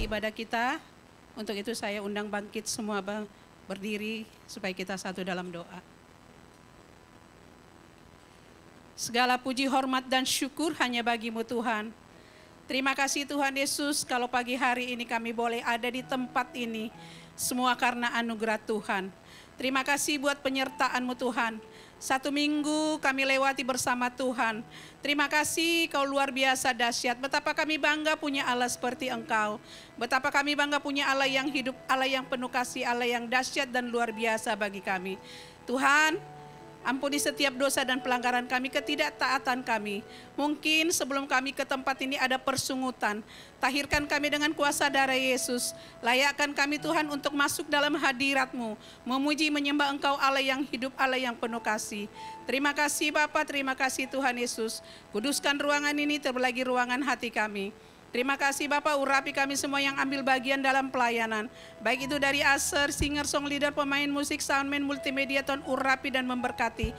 Ibadah kita. Untuk itu saya undang bangkit semua berdiri supaya kita satu dalam doa. Segala puji, hormat, dan syukur hanya bagi-Mu Tuhan. Terima kasih Tuhan Yesus kalau pagi hari ini kami boleh ada di tempat ini. Semua karena anugerah Tuhan. Terima kasih buat penyertaan-Mu Tuhan. 1 minggu kami lewati bersama Tuhan. Terima kasih Kau luar biasa dahsyat. Betapa kami bangga punya Allah seperti Engkau. Betapa kami bangga punya Allah yang hidup, Allah yang penuh kasih, Allah yang dahsyat dan luar biasa bagi kami. Tuhan, ampuni setiap dosa dan pelanggaran kami, ketidaktaatan kami. Mungkin sebelum kami ke tempat ini ada persungutan. Tahirkan kami dengan kuasa darah Yesus. Layakkan kami Tuhan untuk masuk dalam hadirat-Mu. Memuji menyembah Engkau Allah yang hidup, Allah yang penuh kasih. Terima kasih Bapa, terima kasih Tuhan Yesus. Kuduskan ruangan ini terlebih ruangan hati kami. Terima kasih Bapak, urapi kami semua yang ambil bagian dalam pelayanan. Baik itu dari aser, singer, song leader, pemain musik, soundman, multimedia, Tuhan urapi dan memberkati.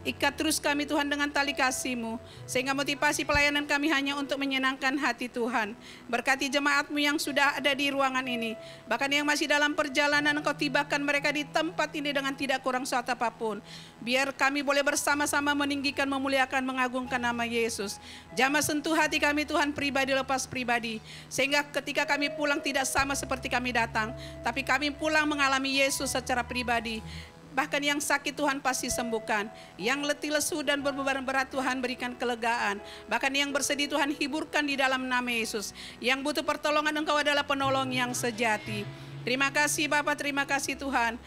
Ikat terus kami Tuhan dengan tali kasih-Mu. Sehingga motivasi pelayanan kami hanya untuk menyenangkan hati Tuhan. Berkati jemaat-Mu yang sudah ada di ruangan ini. Bahkan yang masih dalam perjalanan, Engkau tibakan mereka di tempat ini dengan tidak kurang suatu apapun. Biar kami boleh bersama-sama meninggikan, memuliakan, mengagungkan nama Yesus. Jamah sentuh hati kami Tuhan, pribadi lepas pribadi. Sehingga ketika kami pulang tidak sama seperti kami datang. Tapi kami pulang mengalami Yesus secara pribadi. Bahkan yang sakit Tuhan pasti sembuhkan. Yang letih lesu dan berbeban berat Tuhan berikan kelegaan. Bahkan yang bersedih Tuhan hiburkan di dalam nama Yesus. Yang butuh pertolongan Engkau adalah penolong yang sejati. Terima kasih Bapak, terima kasih Tuhan.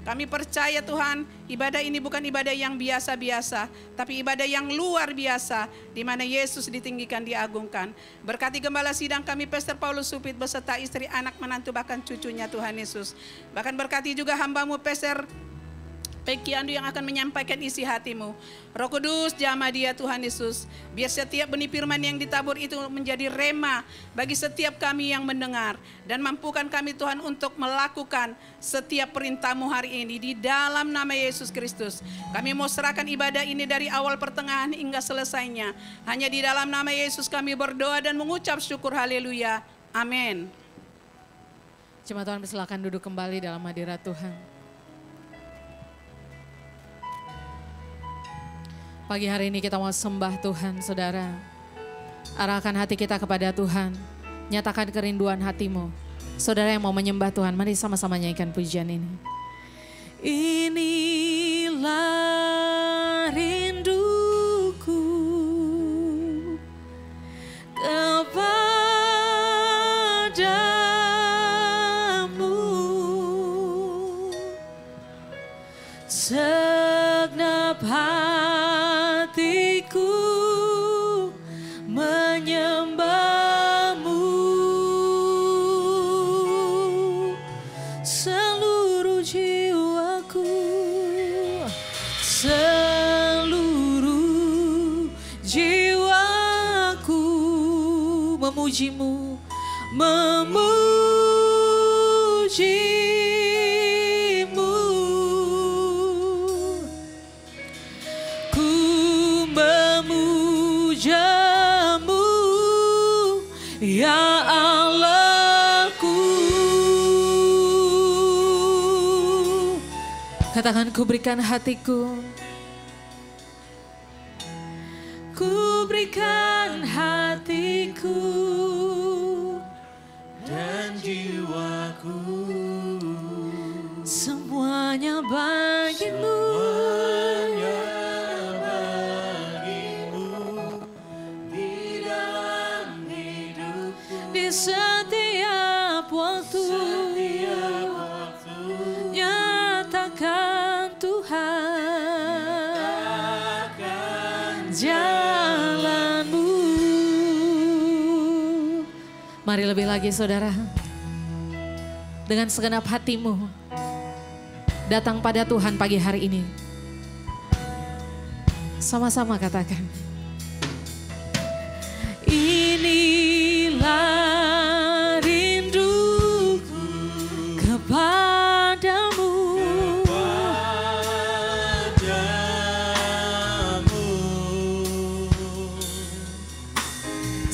Kami percaya Tuhan, ibadah ini bukan ibadah yang biasa-biasa, tapi ibadah yang luar biasa, di mana Yesus ditinggikan, diagungkan. Berkati gembala sidang kami, Pastor Paulus Supit, beserta istri, anak, menantu, bahkan cucunya Tuhan Yesus. Bahkan berkati juga hamba-Mu, Pastor Peggy Andu, yang akan menyampaikan isi hati-Mu. Roh Kudus, jamah dia Tuhan Yesus. Biar setiap benih firman yang ditabur itu menjadi rema bagi setiap kami yang mendengar. Dan mampukan kami Tuhan untuk melakukan setiap perintah-Mu hari ini. Di dalam nama Yesus Kristus. Kami mau serahkan ibadah ini dari awal pertengahan hingga selesainya. Hanya di dalam nama Yesus kami berdoa dan mengucap syukur, haleluya. Amin. Jemaat Tuhan, silakan duduk kembali dalam hadirat Tuhan. Pagi hari ini kita mau sembah Tuhan, saudara. Arahkan hati kita kepada Tuhan. Nyatakan kerinduan hatimu. Saudara yang mau menyembah Tuhan, mari sama-sama nyanyikan pujian ini. Inilah rinduku kepadamu, segenap hatiku menyembah-Mu, seluruh jiwaku, seluruh jiwaku memuji-Mu, memuji Katakan, ku berikan hatiku. Ku berikan hatiku dan jiwaku, semuanya bagimu. semuanya bagimu, di dalam hidupku, Di setiap waktu, setiap waktu, nyatakan Tuhan jalanmu. Mari lebih lagi saudara, dengan segenap hatimu datang pada Tuhan pagi hari ini. Sama-sama katakan, inilah rinduku kepadamu.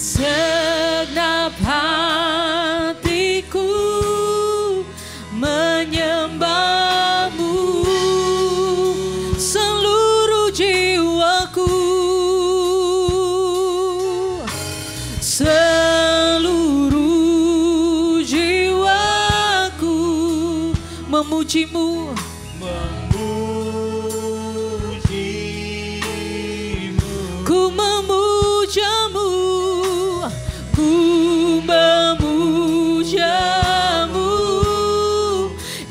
Segenap hatiku menyembahmu, seluruh jiwaku, seluruh jiwaku memujimu. Ku memujamu, ku memujamu,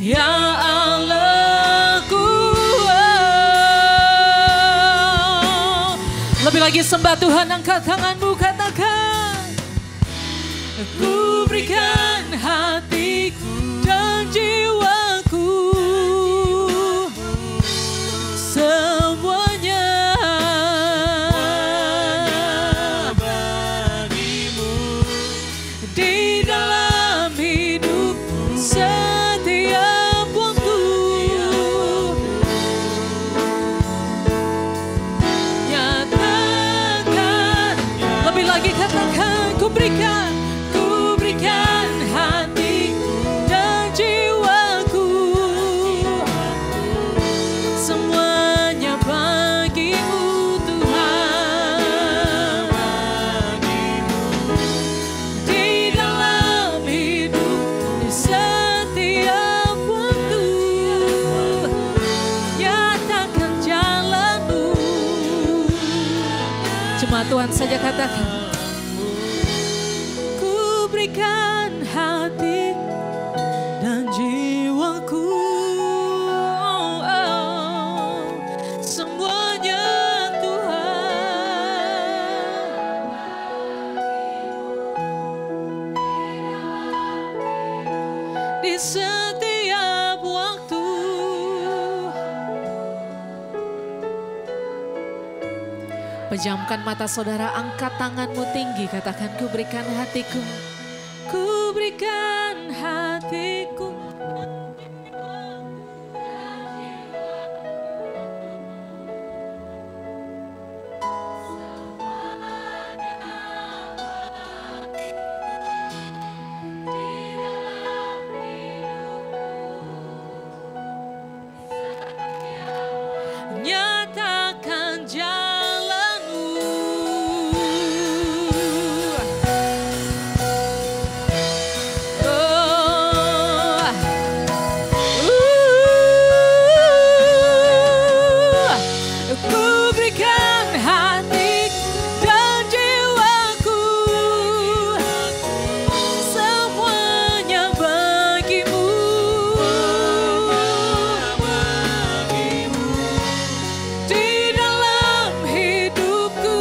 ya Allahku. Lebih lagi sembah Tuhan, angkat tanganmu, katakan, ku berikan hatiku dan jiwaku, semuanya bagimu, di dalam hidup setiap waktu. Nyatakan, lebih lagi katakan, ku berikan hatiku dan jiwaku, semuanya bagimu Tuhan. Di dalam hidup di setiap waktu, nyatakan jalanmu. Cuma Tuhan saja katakan, ku berikan hati dan jiwaku, semuanya Tuhan. Di setiap waktu, pejamkan mata saudara, angkat tanganmu tinggi, katakan, ku berikan hatiku, ku berikan hatiku. Nyatakan jalanmu. Ku berikan hati dan jiwaku, semuanya bagimu. Di dalam hidupku,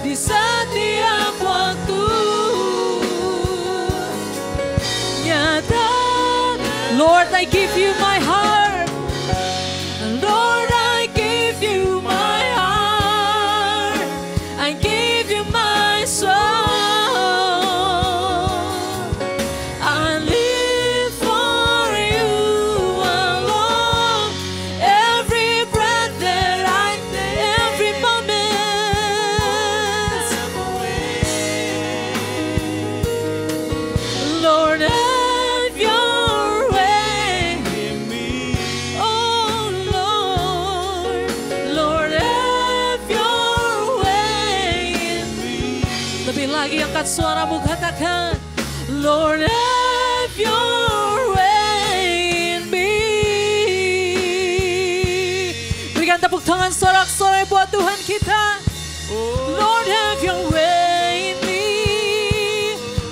di setiap waktu, nyata. Lord, I give you my heart. Lord, I give you my heart. I give you my soul. I live for you alone. Every breath that I take, every moment. Lord, have your way. angkat suaramu, katakan, Lord have your way in me. Berikan tepuk tangan sorak-sorai buat Tuhan kita. Lord have your way in me.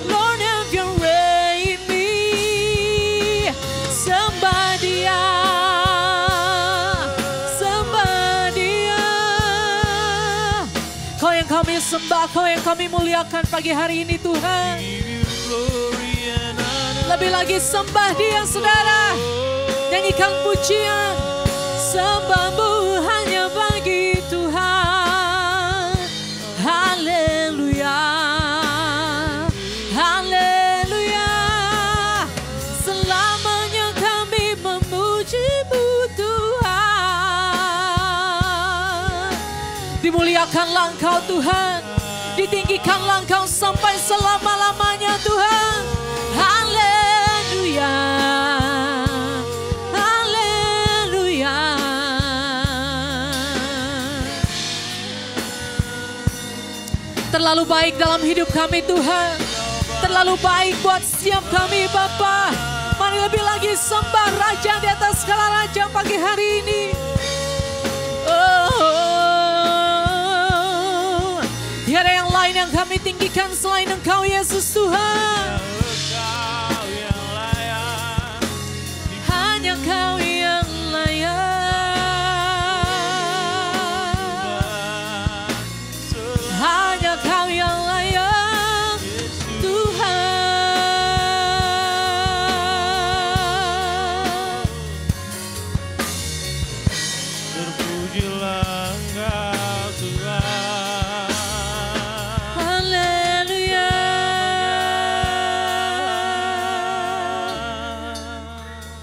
Lord have your way in me. Sembah Dia. Sembah Dia. Kau yang kami sembah, Kau yang kami muliakan pagi hari ini Tuhan. Lebih lagi sembah Dia saudara. Nyanyikan pujian. Sembahmu hanya bagi Tuhan. Haleluya. Haleluya. Selamanya kami memuji-Mu Tuhan. Dimuliakanlah Engkau Tuhan. Ditinggikanlah Engkau sampai selama-lamanya Tuhan. Haleluya. Haleluya. Terlalu baik dalam hidup kami Tuhan. Terlalu baik buat setiap kami Bapa. Mari lebih lagi sembah Raja di atas segala raja pagi hari ini. Tiada yang lain yang kami tinggikan selain Engkau Yesus Tuhan. Hanya Kau yang layak. Hanya Kau yang layak Tuhan. Terpujilah Engkau Tuhan. Haleluya.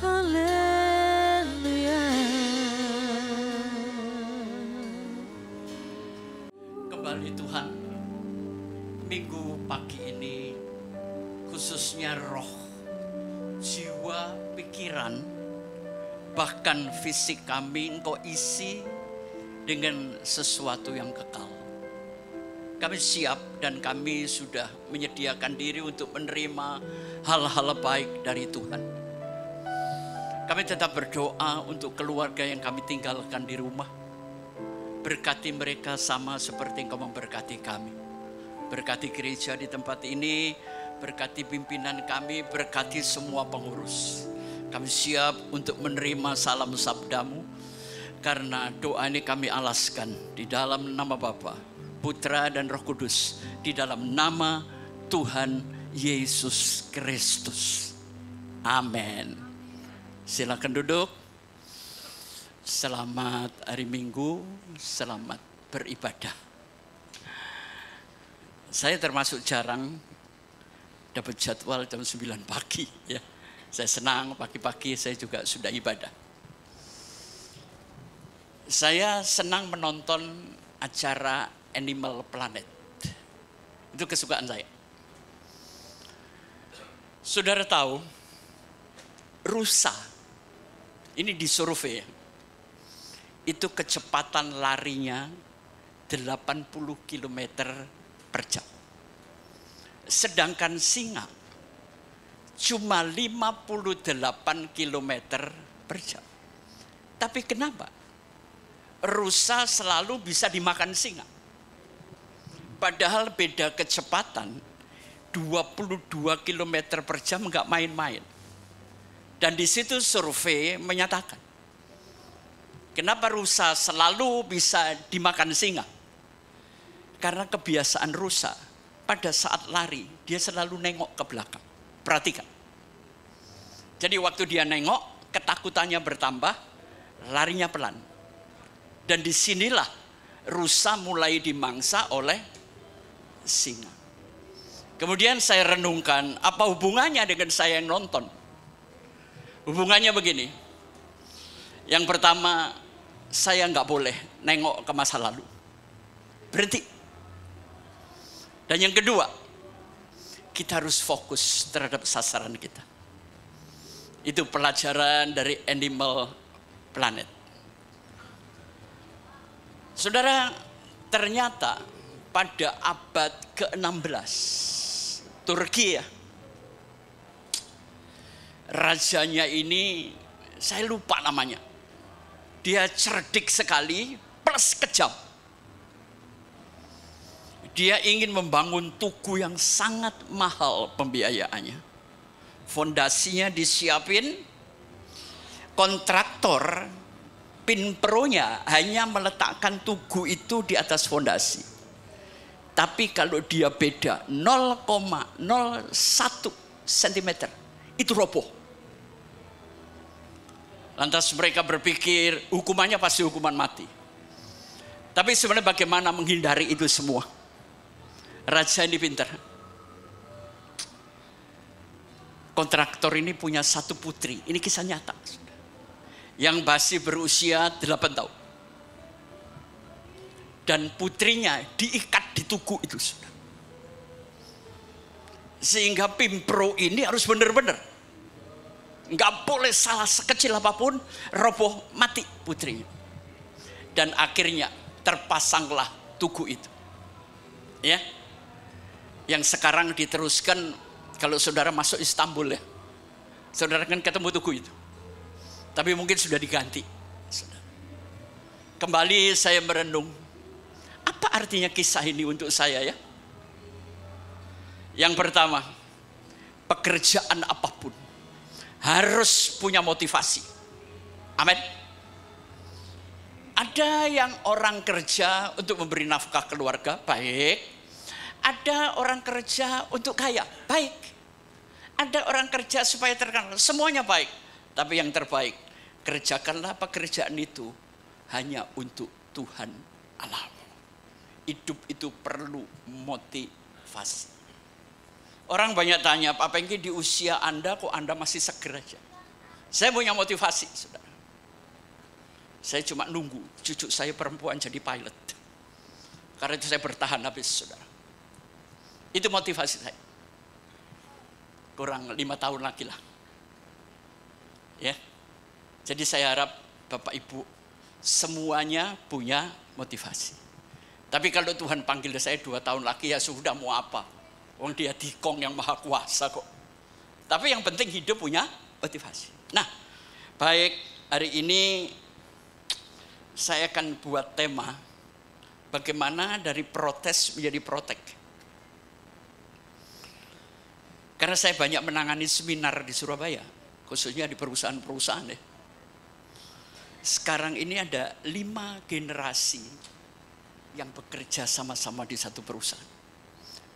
Haleluya. Kembali Tuhan, minggu pagi ini khususnya roh, jiwa, pikiran, bahkan fisik kami Engkau isi dengan sesuatu yang kekal. Kami siap dan kami sudah menyediakan diri untuk menerima hal-hal baik dari Tuhan. Kami tetap berdoa untuk keluarga yang kami tinggalkan di rumah. Berkati mereka sama seperti Engkau memberkati kami. Berkati gereja di tempat ini, berkati pimpinan kami, berkati semua pengurus. Kami siap untuk menerima salam sabdamu, karena doa ini kami alaskan di dalam nama Bapa, Putra dan Roh Kudus, di dalam nama Tuhan Yesus Kristus. Amin. Silakan duduk. Selamat hari Minggu, selamat beribadah. Saya termasuk jarang dapat jadwal jam 9 pagi ya. Saya senang pagi-pagi saya juga sudah ibadah. Saya senang menonton acara Animal Planet. Itu kesukaan saya. Saudara tahu, rusa, ini disurvei ya, itu kecepatan larinya 80 km per jam. Sedangkan singa cuma 58 km per jam. Tapi kenapa rusa selalu bisa dimakan singa? Padahal beda kecepatan 22 km per jam, nggak main-main. Dan di situ survei menyatakan, kenapa rusa selalu bisa dimakan singa? Karena kebiasaan rusa pada saat lari, dia selalu nengok ke belakang. Perhatikan. Jadi waktu dia nengok, ketakutannya bertambah, larinya pelan. Dan disinilah rusa mulai dimangsa oleh singa. Kemudian saya renungkan, apa hubungannya dengan saya yang nonton? Hubungannya begini. Yang pertama, saya nggak boleh nengok ke masa lalu. Berhenti. Dan yang kedua, kita harus fokus terhadap sasaran kita. Itu pelajaran dari Animal Planet. Saudara, ternyata pada abad ke-16. Turki ya. Rajanya ini saya lupa namanya. Dia cerdik sekali plus kejam. Dia ingin membangun tugu yang sangat mahal pembiayaannya. Fondasinya disiapin, kontraktor Pinpronya hanya meletakkan tugu itu di atas fondasi. Tapi kalau dia beda 0,01 cm, itu roboh. Lantas mereka berpikir hukumannya pasti hukuman mati. Tapi sebenarnya bagaimana menghindari itu semua? Raja ini pintar. Kontraktor ini punya satu putri. Ini kisah nyata. Yang masih berusia 8 tahun. Dan putrinya diikat di tugu itu. Sehingga Pimpro ini harus benar-benar. Nggak boleh salah sekecil apapun, roboh mati putrinya. Dan akhirnya terpasanglah tugu itu. Ya. Yang sekarang diteruskan kalau saudara masuk Istanbul ya. Saudara kan ketemu tugu itu. Tapi mungkin sudah diganti. Kembali saya merenung. Apa artinya kisah ini untuk saya ya? Yang pertama, pekerjaan apapun harus punya motivasi. Amin. Ada yang orang kerja untuk memberi nafkah keluarga, baik. Ada orang kerja untuk kaya, baik. Ada orang kerja supaya terkenal, semuanya baik. Tapi yang terbaik, kerjakanlah pekerjaan itu hanya untuk Tuhan Allahmu. Hidup itu perlu motivasi. Orang banyak tanya, Pak Pengki di usia Anda kok Anda masih seger aja? Saya punya motivasi, saudara. Saya cuma nunggu cucu saya perempuan jadi pilot. Karena itu saya bertahan habis, saudara. Itu motivasi saya. Kurang 5 tahun lagi lah. Ya. Jadi saya harap Bapak Ibu semuanya punya motivasi. Tapi kalau Tuhan panggil saya 2 tahun lagi ya sudah, mau apa? Wong dia dikong yang maha kuasa kok. Tapi yang penting hidup punya motivasi. Nah, baik, hari ini saya akan buat tema bagaimana dari protes menjadi protek. Karena saya banyak menangani seminar di Surabaya, khususnya di perusahaan-perusahaan ya. Sekarang ini ada 5 generasi yang bekerja sama-sama di satu perusahaan.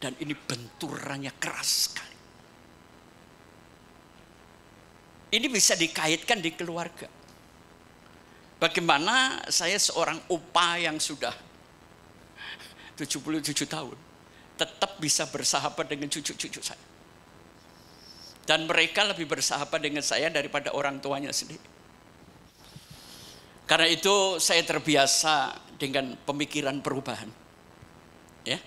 Dan ini benturannya keras sekali. Ini bisa dikaitkan di keluarga. Bagaimana saya seorang opa yang sudah 77 tahun tetap bisa bersahabat dengan cucu-cucu saya. Dan mereka lebih bersahabat dengan saya daripada orang tuanya sendiri. Karena itu saya terbiasa dengan pemikiran perubahan. Ya.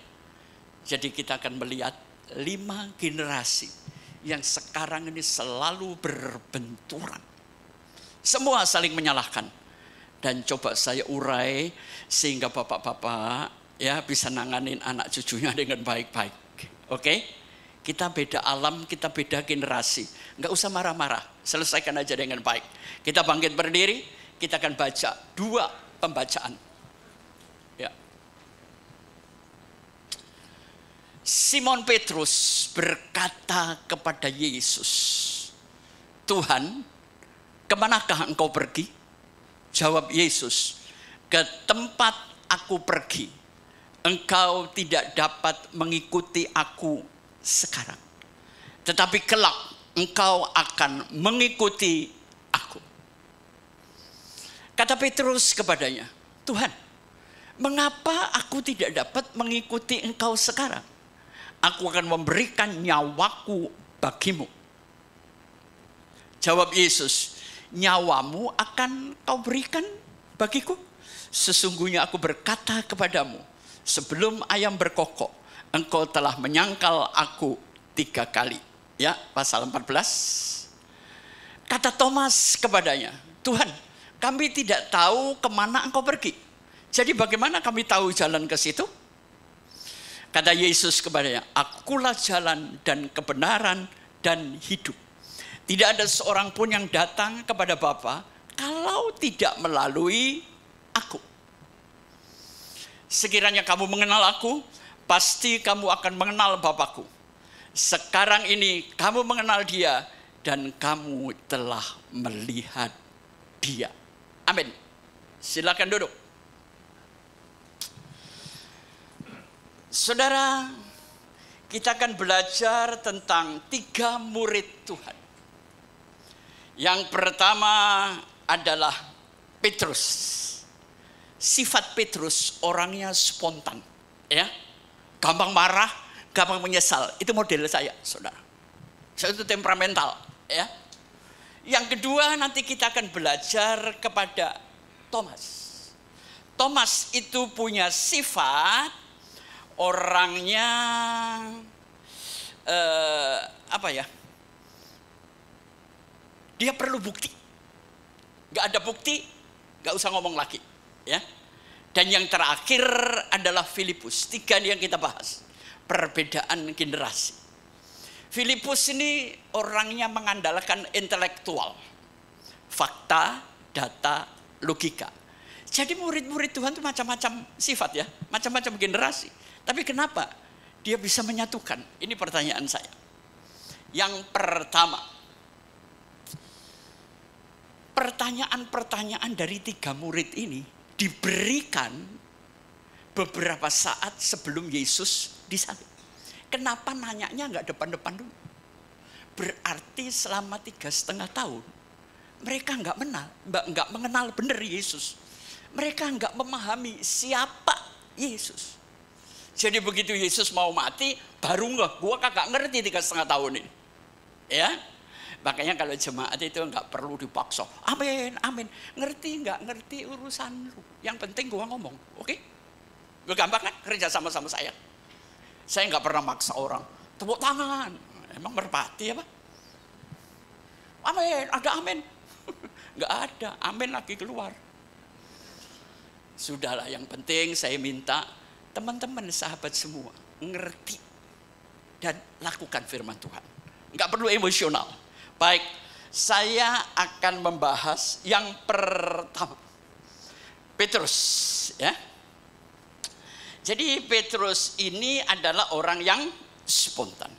Jadi kita akan melihat 5 generasi yang sekarang ini selalu berbenturan. Semua saling menyalahkan. Dan coba saya urai sehingga bapak-bapak ya bisa nanganin anak cucunya dengan baik-baik. Oke? Kita beda alam, kita beda generasi. Enggak usah marah-marah, selesaikan aja dengan baik. Kita bangkit berdiri, kita akan baca 2 pembacaan. Ya. Simon Petrus berkata kepada Yesus, Tuhan, kemanakah engkau pergi? Jawab Yesus, ke tempat aku pergi, engkau tidak dapat mengikuti aku sekarang. Tetapi kelak engkau akan mengikuti aku. Kata Petrus kepadanya, Tuhan, mengapa aku tidak dapat mengikuti engkau sekarang? Aku akan memberikan nyawaku bagimu. Jawab Yesus, nyawamu akan kau berikan bagiku? Sesungguhnya aku berkata kepadamu, sebelum ayam berkokok, engkau telah menyangkal aku 3 kali. Ya, pasal 14. Kata Thomas kepadanya, Tuhan, kami tidak tahu kemana engkau pergi. Jadi bagaimana kami tahu jalan ke situ? Kata Yesus kepadanya, akulah jalan dan kebenaran dan hidup. Tidak ada seorang pun yang datang kepada Bapa kalau tidak melalui aku. Sekiranya kamu mengenal aku, pasti kamu akan mengenal Bapakku. Sekarang ini kamu mengenal Dia dan kamu telah melihat Dia. Amin. Silakan duduk. Saudara, kita akan belajar tentang 3 murid Tuhan. Yang pertama adalah Petrus. Sifat Petrus orangnya spontan, ya. Gampang marah, gampang menyesal. Itu model saya, saudara. Saya itu temperamental, ya. Yang kedua nanti kita akan belajar kepada Thomas. Thomas itu punya sifat orangnya dia perlu bukti. Gak ada bukti, gak usah ngomong lagi, ya. Dan yang terakhir adalah Filipus. 3 yang kita bahas. Perbedaan generasi. Filipus ini orangnya mengandalkan intelektual, fakta, data, logika. Jadi murid-murid Tuhan itu macam-macam sifat, ya, macam-macam generasi. Tapi kenapa dia bisa menyatukan? Ini pertanyaan saya. Yang pertama, pertanyaan-pertanyaan dari 3 murid ini diberikan beberapa saat sebelum Yesus disalib. Kenapa nanyanya nggak depan-depan dulu? Berarti selama 3,5 tahun mereka nggak mengenal benar Yesus. Mereka nggak memahami siapa Yesus. Jadi begitu Yesus mau mati, baru gua kagak ngerti 3,5 tahun ini. Ya, makanya kalau jemaat itu nggak perlu dipaksa. Amin, amin. Ngerti nggak ngerti urusan lu. Yang penting gua ngomong, oke? Gue gampang kan kerja sama-sama saya. Saya nggak pernah maksa orang. Tepuk tangan, emang merpati apa? Amin, ada amin. Nggak ada, amin lagi keluar. Sudahlah, yang penting saya minta teman-teman sahabat semua ngerti dan lakukan firman Tuhan. Nggak perlu emosional. Baik, saya akan membahas yang pertama. Petrus, ya. Jadi Petrus ini adalah orang yang spontan.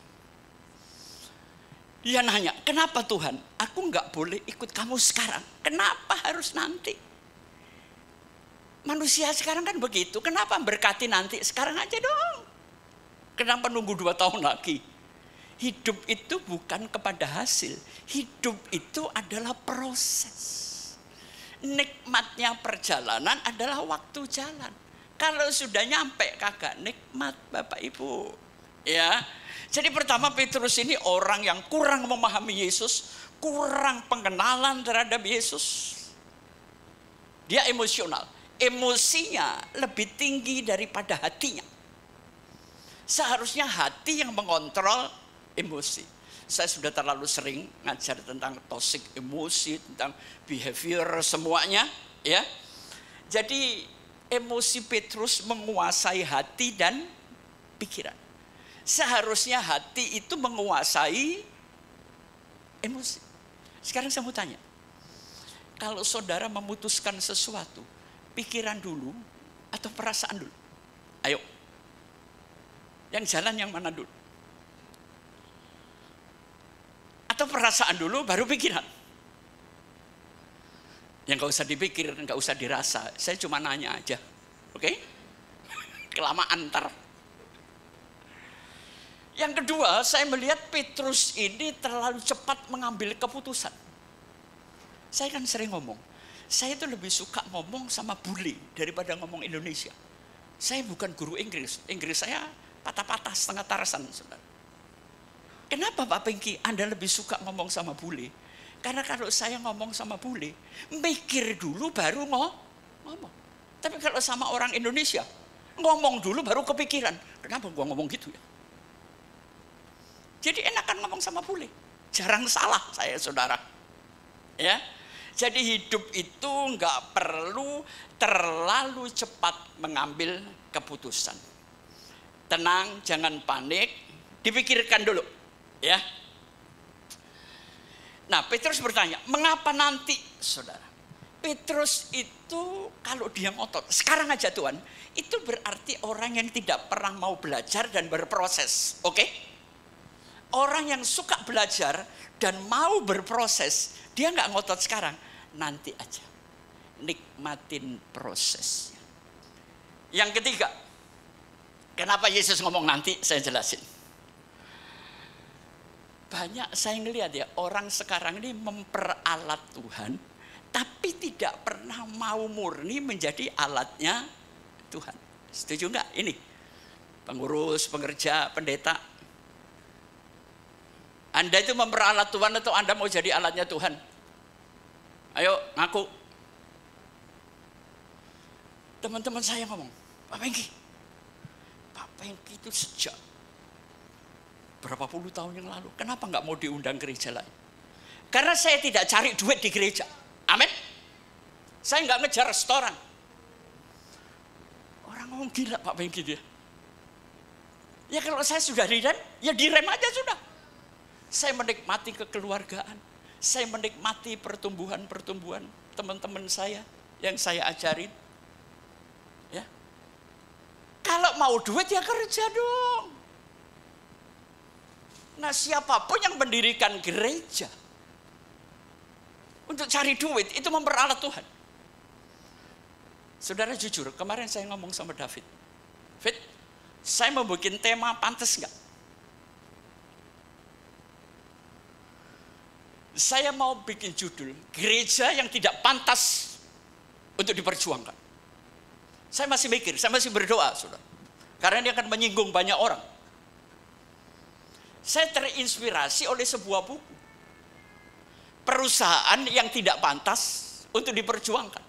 Dia nanya, kenapa Tuhan? Aku nggak boleh ikut kamu sekarang. Kenapa harus nanti? Manusia sekarang kan begitu. Kenapa berkati nanti? Sekarang aja dong. Kenapa nunggu 2 tahun lagi? Hidup itu bukan kepada hasil. Hidup itu adalah proses. Nikmatnya perjalanan adalah waktu jalan. Kalau sudah nyampe kagak nikmat Bapak Ibu. Ya. Jadi pertama Petrus ini orang yang kurang memahami Yesus, kurang pengenalan terhadap Yesus. Dia emosional. Emosinya lebih tinggi daripada hatinya. Seharusnya hati yang mengontrol emosi. Saya sudah terlalu sering ngajar tentang toxic emosi, tentang behavior semuanya, ya. Jadi emosi Petrus menguasai hati dan pikiran. Seharusnya hati itu menguasai emosi. Sekarang saya mau tanya, kalau saudara memutuskan sesuatu, pikiran dulu atau perasaan dulu? Ayo, yang jalan yang mana dulu? Atau perasaan dulu baru pikiran? Yang gak usah dipikir, gak usah dirasa. Saya cuma nanya aja, oke? Kelamaan ntar. Yang kedua, saya melihat Petrus ini terlalu cepat mengambil keputusan. Saya kan sering ngomong, saya itu lebih suka ngomong sama bule daripada ngomong Indonesia. Saya bukan guru Inggris. Inggris saya patah-patah setengah tarasan, saudara. Kenapa Pak Pengki Anda lebih suka ngomong sama bule? Karena kalau saya ngomong sama bule, mikir dulu baru ngomong. Tapi kalau sama orang Indonesia, ngomong dulu baru kepikiran. Kenapa gua ngomong gitu ya? Jadi enakan ngomong sama bule. Jarang salah saya, saudara. Ya. Jadi hidup itu nggak perlu terlalu cepat mengambil keputusan. tenang, jangan panik, dipikirkan dulu, ya. Nah, Petrus bertanya, mengapa nanti, saudara? Petrus itu kalau dia ngotot, sekarang aja Tuhan, itu berarti orang yang tidak pernah mau belajar dan berproses, oke? Orang yang suka belajar dan mau berproses, dia nggak ngotot sekarang, nanti aja, nikmatin prosesnya. Yang ketiga, kenapa Yesus ngomong nanti, saya jelasin. Banyak saya ngelihat ya, orang sekarang ini memperalat Tuhan, tapi tidak pernah mau murni menjadi alatnya Tuhan. Setuju nggak ini? Pengurus, pengerja, pendeta. Anda itu memperalat Tuhan atau Anda mau jadi alatnya Tuhan? Ayo ngaku. Teman-teman saya ngomong, Pak Pengki itu sejak berapa puluh tahun yang lalu, kenapa nggak mau diundang gereja lain? Karena saya tidak cari duit di gereja. Amin. Saya nggak ngejar restoran. Orang ngomong gila Pak Pengki dia. Ya kalau saya sudah direm, ya direm aja sudah. Saya menikmati kekeluargaan. Saya menikmati pertumbuhan teman-teman saya yang saya ajarin. Ya. Kalau mau duit ya kerja dong. Nah, siapapun yang mendirikan gereja untuk cari duit itu memperalat Tuhan. Saudara jujur, kemarin saya ngomong sama David. Fit, saya mau bikin tema pantas nggak? Saya mau bikin judul gereja yang tidak pantas untuk diperjuangkan. Saya masih mikir, saya masih berdoa, saudara. Karena ini akan menyinggung banyak orang. Saya terinspirasi oleh sebuah buku. Perusahaan yang tidak pantas untuk diperjuangkan.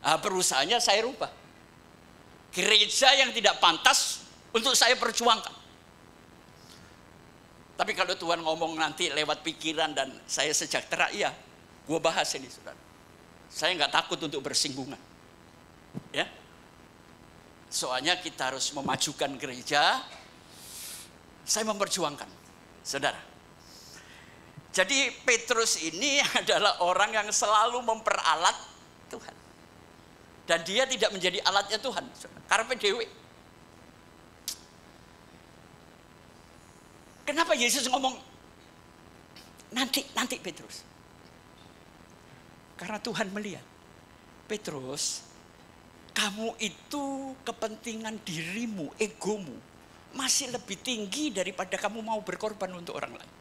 Nah, perusahaannya saya rubah. Gereja yang tidak pantas untuk saya perjuangkan. Tapi kalau Tuhan ngomong nanti lewat pikiran dan saya sejahtera, iya, gue bahas ini, saudara. Saya nggak takut untuk bersinggungan. Ya, soalnya kita harus memajukan gereja. Saya memperjuangkan, saudara. Jadi Petrus ini adalah orang yang selalu memperalat Tuhan. Dan dia tidak menjadi alatnya Tuhan. Karpe dewe. Kenapa Yesus ngomong nanti Petrus? Karena Tuhan melihat, Petrus, kamu itu kepentingan dirimu, egomu, masih lebih tinggi daripada kamu mau berkorban untuk orang lain.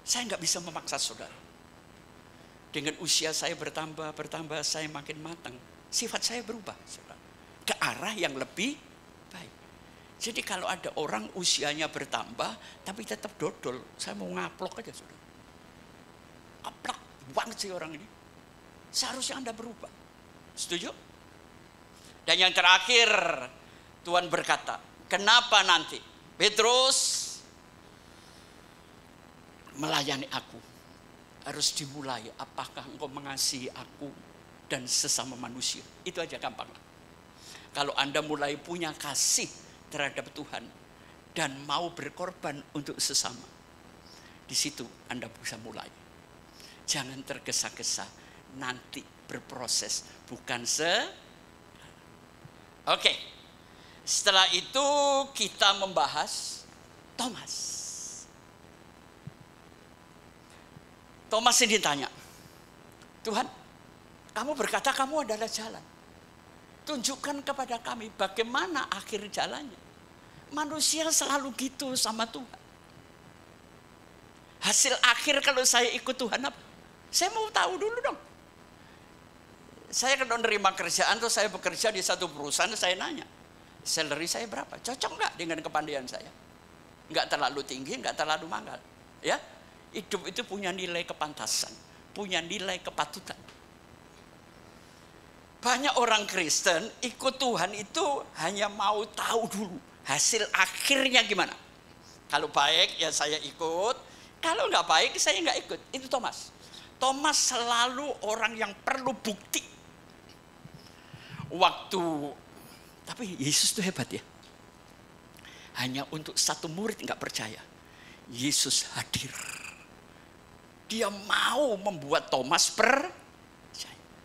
Saya nggak bisa memaksa saudara. Dengan usia saya bertambah, saya makin matang. Sifat saya berubah, saudara, ke arah yang lebih baik. Jadi kalau ada orang usianya bertambah, tapi tetap dodol, saya mau ngaplok aja, saudara. Aplak banget sih orang ini. Seharusnya Anda berubah. Setuju? Dan yang terakhir, Tuhan berkata, kenapa nanti? Petrus, melayani aku harus dimulai. Apakah engkau mengasihi aku dan sesama manusia? Itu aja gampang. Kalau Anda mulai punya kasih terhadap Tuhan dan mau berkorban untuk sesama, di situ Anda bisa mulai. Jangan tergesa-gesa, nanti berproses, bukan Oke. Setelah itu kita membahas Thomas. Thomas ini ditanya, Tuhan, kamu berkata kamu adalah jalan. Tunjukkan kepada kami bagaimana akhir jalannya. Manusia selalu gitu sama Tuhan. Hasil akhir kalau saya ikut Tuhan apa? Saya mau tahu dulu dong. Saya kalau nerima kerjaan tuh saya bekerja di satu perusahaan, saya nanya, salary saya berapa? Cocok nggak dengan kepandaian saya? Nggak terlalu tinggi, nggak terlalu mahal. Ya, hidup itu punya nilai kepantasan, punya nilai kepatutan. Banyak orang Kristen ikut Tuhan itu hanya mau tahu dulu hasil akhirnya gimana. Kalau baik ya saya ikut, kalau nggak baik saya nggak ikut. Itu Thomas. Thomas selalu orang yang perlu bukti. Tapi Yesus itu hebat ya. hanya untuk satu murid nggak percaya. Yesus hadir. Dia mau membuat Thomas percaya.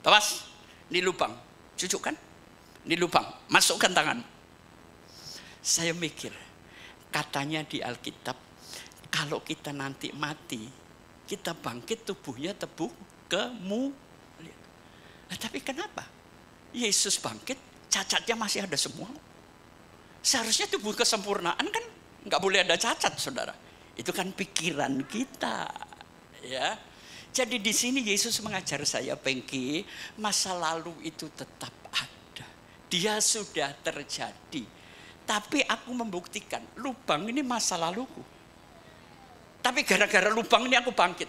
Thomas, ini lubang, cucuk kan? Ini lubang, masukkan tangan. Saya mikir, katanya di Alkitab, kalau kita nanti mati, kita bangkit tubuhnya tebu kemuliaan. Nah, tapi kenapa? Yesus bangkit, cacatnya masih ada semua. Seharusnya tubuh kesempurnaan kan nggak boleh ada cacat, saudara. Itu kan pikiran kita, ya. Jadi di sini Yesus mengajar saya, Pengki, masa lalu itu tetap ada. Dia sudah terjadi. Tapi aku membuktikan, lubang ini masa laluku. Tapi gara-gara lubang ini aku bangkit.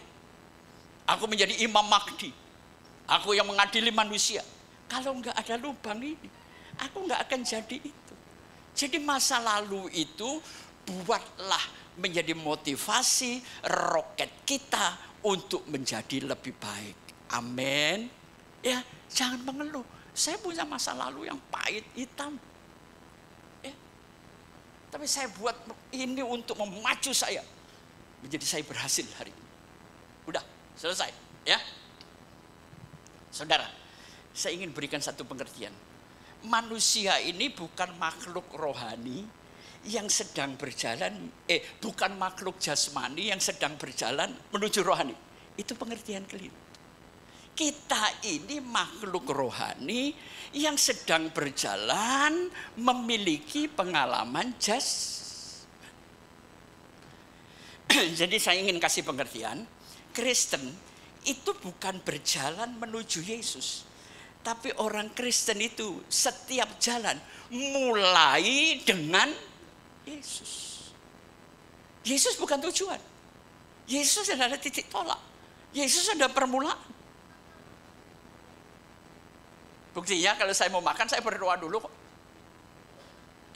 Aku menjadi Imam Mahdi. Aku yang mengadili manusia. Kalau nggak ada lubang ini, aku nggak akan jadi itu. Jadi masa lalu itu buatlah menjadi motivasi roket kita untuk menjadi lebih baik. Amin. Ya, jangan mengeluh. Saya punya masa lalu yang pahit, hitam. Ya. Tapi saya buat ini untuk memacu saya. Menjadi saya berhasil hari ini. Udah, selesai. Ya. Saudara, saya ingin berikan satu pengertian. Manusia ini bukan makhluk rohani yang sedang berjalan, bukan makhluk jasmani yang sedang berjalan menuju rohani. Itu pengertian keliru. Kita ini makhluk rohani yang sedang berjalan memiliki pengalaman jasmani. Jadi saya ingin kasih pengertian, Kristen itu bukan berjalan menuju Yesus. Tapi orang Kristen itu setiap jalan mulai dengan Yesus. Yesus bukan tujuan. Yesus adalah titik tolak. Yesus adalah permulaan. Buktinya kalau saya mau makan, saya berdoa dulu kok.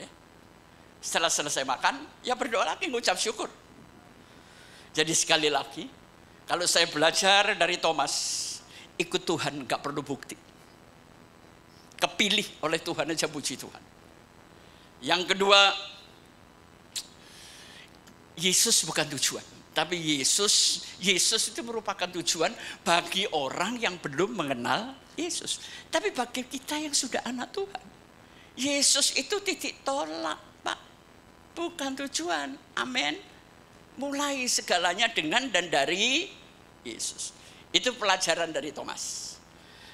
Ya. Setelah selesai makan, ya berdoa lagi, ngucap syukur. Jadi sekali lagi, kalau saya belajar dari Thomas, ikut Tuhan gak perlu bukti. Kepilih oleh Tuhan aja, puji Tuhan. Yang kedua, Yesus bukan tujuan, tapi Yesus itu merupakan tujuan bagi orang yang belum mengenal Yesus. Tapi bagi kita yang sudah anak Tuhan, Yesus itu titik tolak, Pak, bukan tujuan. Amin. Mulai segalanya dengan dan dari Yesus. Itu pelajaran dari Thomas.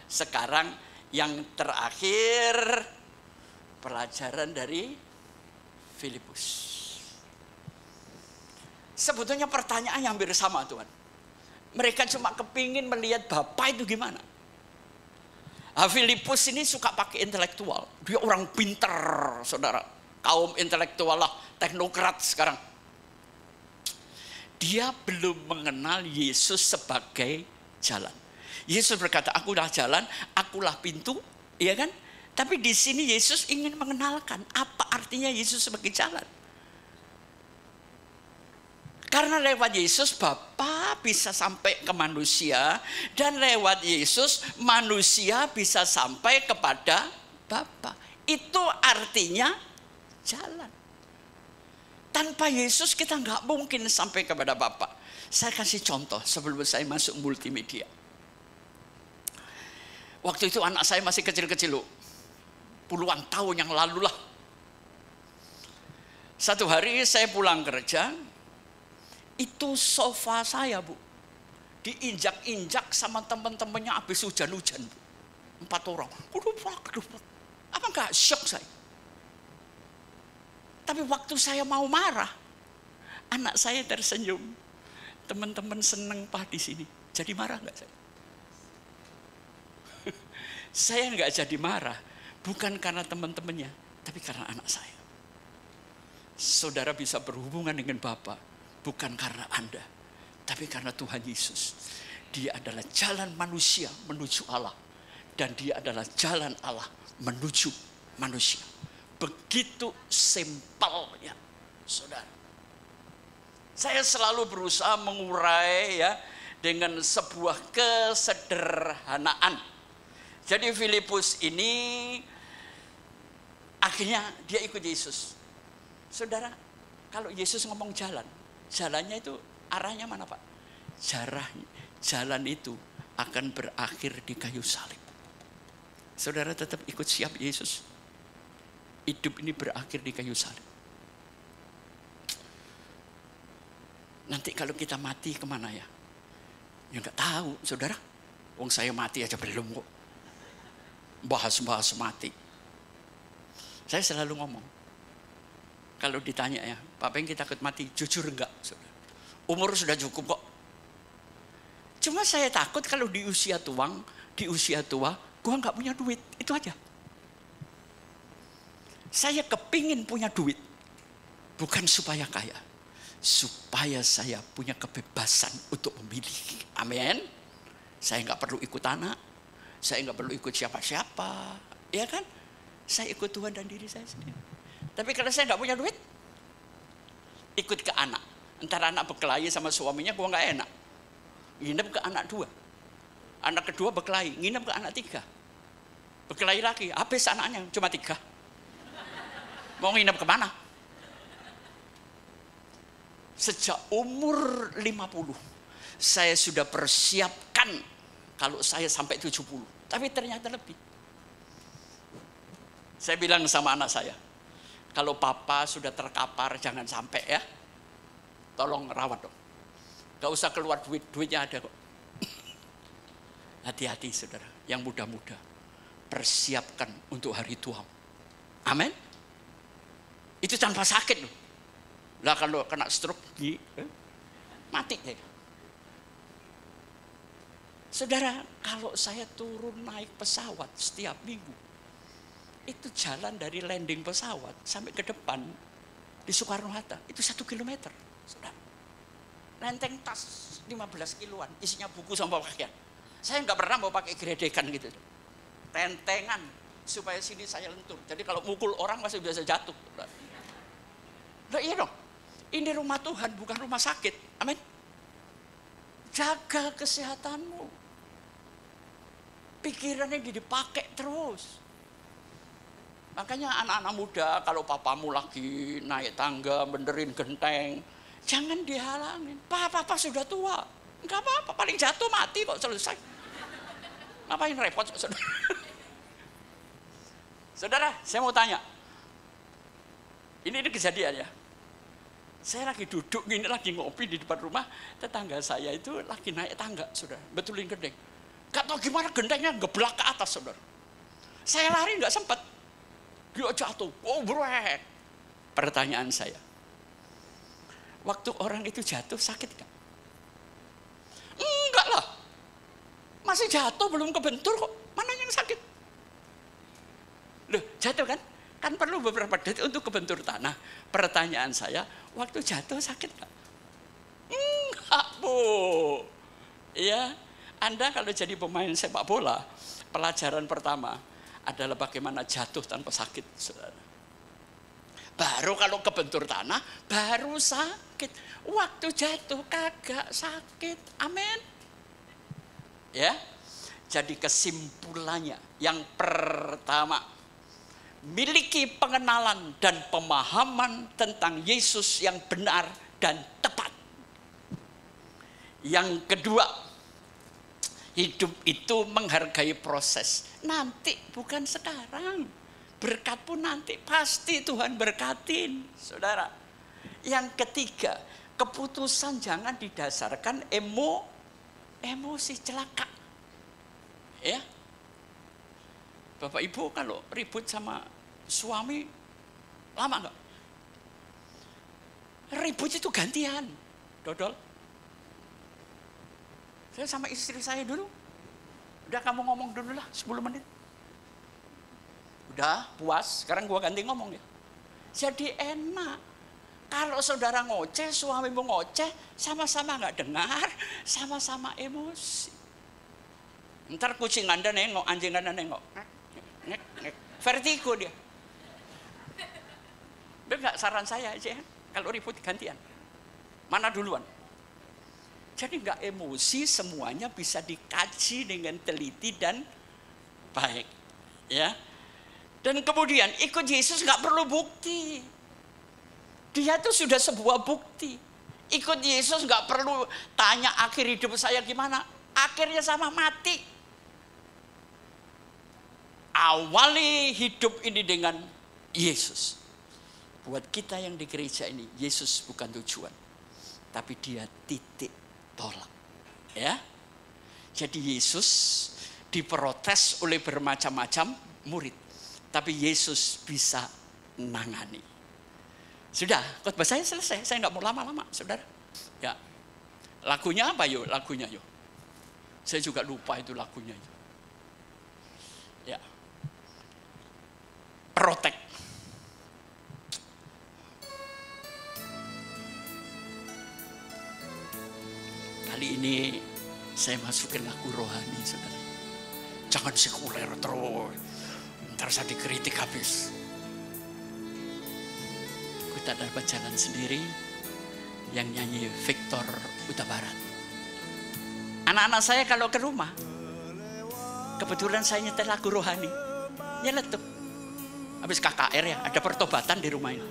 Sekarang yang terakhir, pelajaran dari Filipus. Sebetulnya pertanyaan yang hampir sama, Tuhan. Mereka cuma kepingin melihat Bapa itu gimana. Filipus ini suka pakai intelektual. Dia orang pinter, saudara. Kaum intelektual lah, teknokrat sekarang. Dia belum mengenal Yesus sebagai jalan. Yesus berkata, akulah jalan, akulah pintu, iya kan? Tapi di sini Yesus ingin mengenalkan apa artinya Yesus sebagai jalan. Karena lewat Yesus Bapa bisa sampai ke manusia, dan lewat Yesus manusia bisa sampai kepada Bapa. Itu artinya jalan. Tanpa Yesus kita nggak mungkin sampai kepada Bapa. Saya kasih contoh sebelum saya masuk multimedia. Waktu itu anak saya masih kecil-kecil loh. Puluhan tahun yang lalu lah. Satu hari saya pulang kerja, itu sofa saya, Bu, diinjak-injak sama teman-temannya habis hujan-hujan, Bu. 4 orang. Apa enggak shock saya? Tapi waktu saya mau marah, anak saya tersenyum. Teman-teman seneng Pak di sini. Jadi marah enggak saya? Saya enggak jadi marah, bukan karena teman-temannya, tapi karena anak saya. Saudara bisa berhubungan dengan Bapa bukan karena Anda, tapi karena Tuhan Yesus. Dia adalah jalan manusia menuju Allah, dan dia adalah jalan Allah menuju manusia. Begitu simpelnya, saudara. Saya selalu berusaha mengurai ya dengan sebuah kesederhanaan. Jadi Filipus ini akhirnya dia ikut Yesus. Saudara, Kalau Yesus ngomong jalan, jalannya itu arahnya mana Pak? Jalan itu akan berakhir di kayu salib. Saudara tetap ikut siap Yesus. Hidup ini berakhir di kayu salib. Nanti kalau kita mati kemana ya? Ya nggak tahu, saudara. Wong saya mati aja belum kok. Bahas-bahas mati. Saya selalu ngomong, kalau ditanya ya, Pak Peng kita takut mati, jujur enggak? Saudara? Umur sudah cukup kok. Cuma saya takut kalau di usia tua, gua nggak punya duit, itu aja. Saya kepingin punya duit, bukan supaya kaya, supaya saya punya kebebasan untuk memilih. Amin. Saya nggak perlu ikut anak, saya nggak perlu ikut siapa-siapa, ya kan? Saya ikut Tuhan dan diri saya sendiri. Tapi kalau saya nggak punya duit, ikut ke anak. Entar anak berkelahi sama suaminya, gua nggak enak. Nginep ke anak 2. Anak kedua berkelahi, nginep ke anak 3. Berkelahi lagi, habis anaknya cuma 3. Mau nginep kemana? Sejak umur 50, saya sudah persiapkan kalau saya sampai 70. Tapi ternyata lebih. Saya bilang sama anak saya, kalau papa sudah terkapar jangan sampai ya. Tolong rawat dong. Gak usah keluar duit, duitnya ada kok. Hati-hati saudara, yang muda-muda. Persiapkan untuk hari tua. Amin. Itu tanpa sakit loh. Lah kalau kena stroke, mati ya. Saudara, kalau saya turun naik pesawat setiap minggu, itu jalan dari landing pesawat sampai ke depan di Soekarno-Hatta, itu 1 kilometer. Saudara. Lenteng tas 15 kiloan, isinya buku sama pakaian. Saya nggak pernah mau pakai geredekan gitu. Tentengan, supaya sini saya lentur. Jadi kalau mukul orang masih biasa jatuh. Nah, iya dong, ini rumah Tuhan, bukan rumah sakit. Amin. Jaga kesehatanmu. Pikirannya dipakai terus. Makanya anak-anak muda, kalau papamu lagi naik tangga, benerin genteng, jangan dihalangin. Papa sudah tua, enggak apa-apa, paling jatuh mati kok, selesai. Ngapain repot, saudara? Saudara, saya mau tanya. Ini kejadian ya. Saya lagi duduk gini, lagi ngopi di depan rumah, tetangga saya itu lagi naik tangga, saudara, betulin genteng. Gak tahu gimana gentengnya ngeblak ke atas, saudara. Saya lari nggak sempat. Dia jatuh, oh brek. Pertanyaan saya, waktu orang itu jatuh sakit gak? Enggak lah, masih jatuh belum kebentur kok, mana yang sakit? Loh jatuh kan? Kan perlu beberapa detik untuk kebentur tanah. Pertanyaan saya, waktu jatuh sakit gak? Enggak bu. Ya, Anda kalau jadi pemain sepak bola, pelajaran pertama adalah bagaimana jatuh tanpa sakit, saudara. Baru kalau kebentur tanah, baru sakit. Waktu jatuh kagak sakit. Amin. Ya. Jadi kesimpulannya, yang pertama, miliki pengenalan dan pemahaman tentang Yesus yang benar dan tepat. Yang kedua, hidup itu menghargai proses. Nanti bukan sekarang. Berkat pun nanti pasti Tuhan berkatin, saudara. Yang ketiga, keputusan jangan didasarkan emosi celaka. Ya. Bapak Ibu kalau ribut sama suami lama enggak? Ribut itu gantian, Dodol. Saya sama istri saya dulu, udah kamu ngomong dulu lah 10 menit. Udah puas, sekarang gua ganti ngomong ya. Jadi enak. Kalau saudara ngoceh, suamimu ngoceh, sama-sama nggak dengar, sama-sama emosi. Ntar kucing Anda nengok, anjing Anda nengok. Nek. Vertigo dia. Enggak, saran saya aja ya. Kalau ribut gantian. Mana duluan? Jadi enggak emosi, semuanya bisa dikaji dengan teliti dan baik. Ya. Dan kemudian ikut Yesus enggak perlu bukti. Dia itu sudah sebuah bukti. Ikut Yesus nggak perlu tanya akhir hidup saya gimana. Akhirnya sama mati. Awali hidup ini dengan Yesus. Buat kita yang di gereja ini, Yesus bukan tujuan. Tapi dia titik tolak. Ya. Jadi Yesus diprotes oleh bermacam-macam murid. Tapi Yesus bisa nangani. Sudah, khotbah saya selesai. Saya nggak mau lama-lama, saudara. Ya, lagunya apa yuk? Lagunya yuk. Saya juga lupa itu lagunya. Ya, Protect. Kali ini saya masukin lagu rohani, saudara. Jangan sekuler terus. Ntar saya dikritik habis. Tak dapat jalan sendiri, yang nyanyi Victor Huta Barat. Anak-anak saya kalau ke rumah, kebetulan saya nyetel lagu rohani, nyeletuk. Habis KKR ya, ada pertobatan di rumah ini.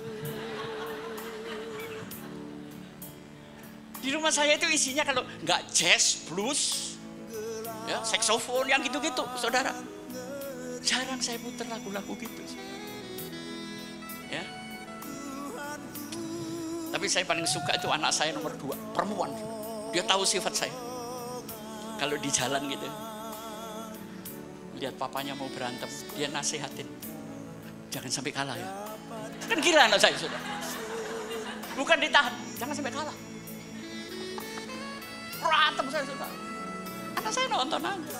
Di rumah saya itu isinya kalau nggak jazz, blues, ya, saksofon yang gitu-gitu, saudara. Jarang saya putar lagu-lagu gitu. Ya. Tapi saya paling suka itu anak saya nomor 2, perempuan. Dia tahu sifat saya. Kalau di jalan gitu, lihat papanya mau berantem, dia nasihatin. Jangan sampai kalah ya. Kan gila anak saya, sudah. Bukan ditahan, jangan sampai kalah. Berantem saya, sudah. Anak saya nonton aja.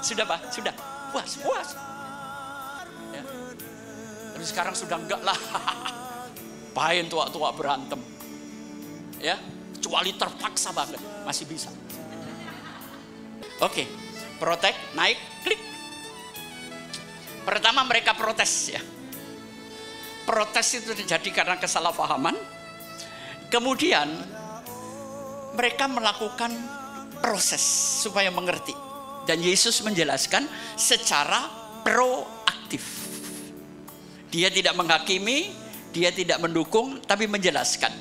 Sudah Pak, sudah. Puas. Ya. Tapi sekarang sudah enggak lah. Pahin tua-tua berantem. Ya, kecuali terpaksa banget masih bisa. Oke, Protect, naik, klik. Pertama mereka protes ya. Protes itu terjadi karena kesalahpahaman. Kemudian mereka melakukan proses supaya mengerti. Dan Yesus menjelaskan secara proaktif. Dia tidak menghakimi, dia tidak mendukung, tapi menjelaskan.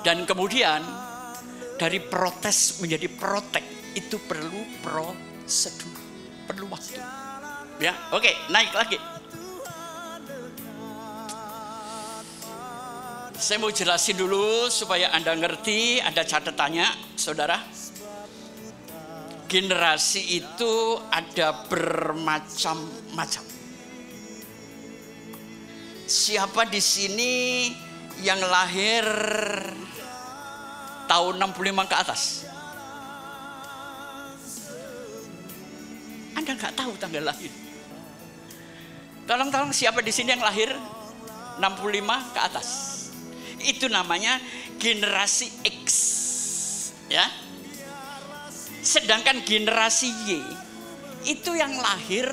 Dan kemudian dari protes menjadi protect itu perlu prosedur, perlu waktu. Ya, oke, naik lagi. Saya mau jelasin dulu supaya Anda ngerti, ada catatannya, saudara. Generasi itu ada bermacam-macam. Siapa di sini yang lahir tahun 65 ke atas? Anda nggak tahu tanggal lahir. Tolong siapa di sini yang lahir 65 ke atas? Itu namanya generasi X. Ya. Sedangkan generasi Y itu yang lahir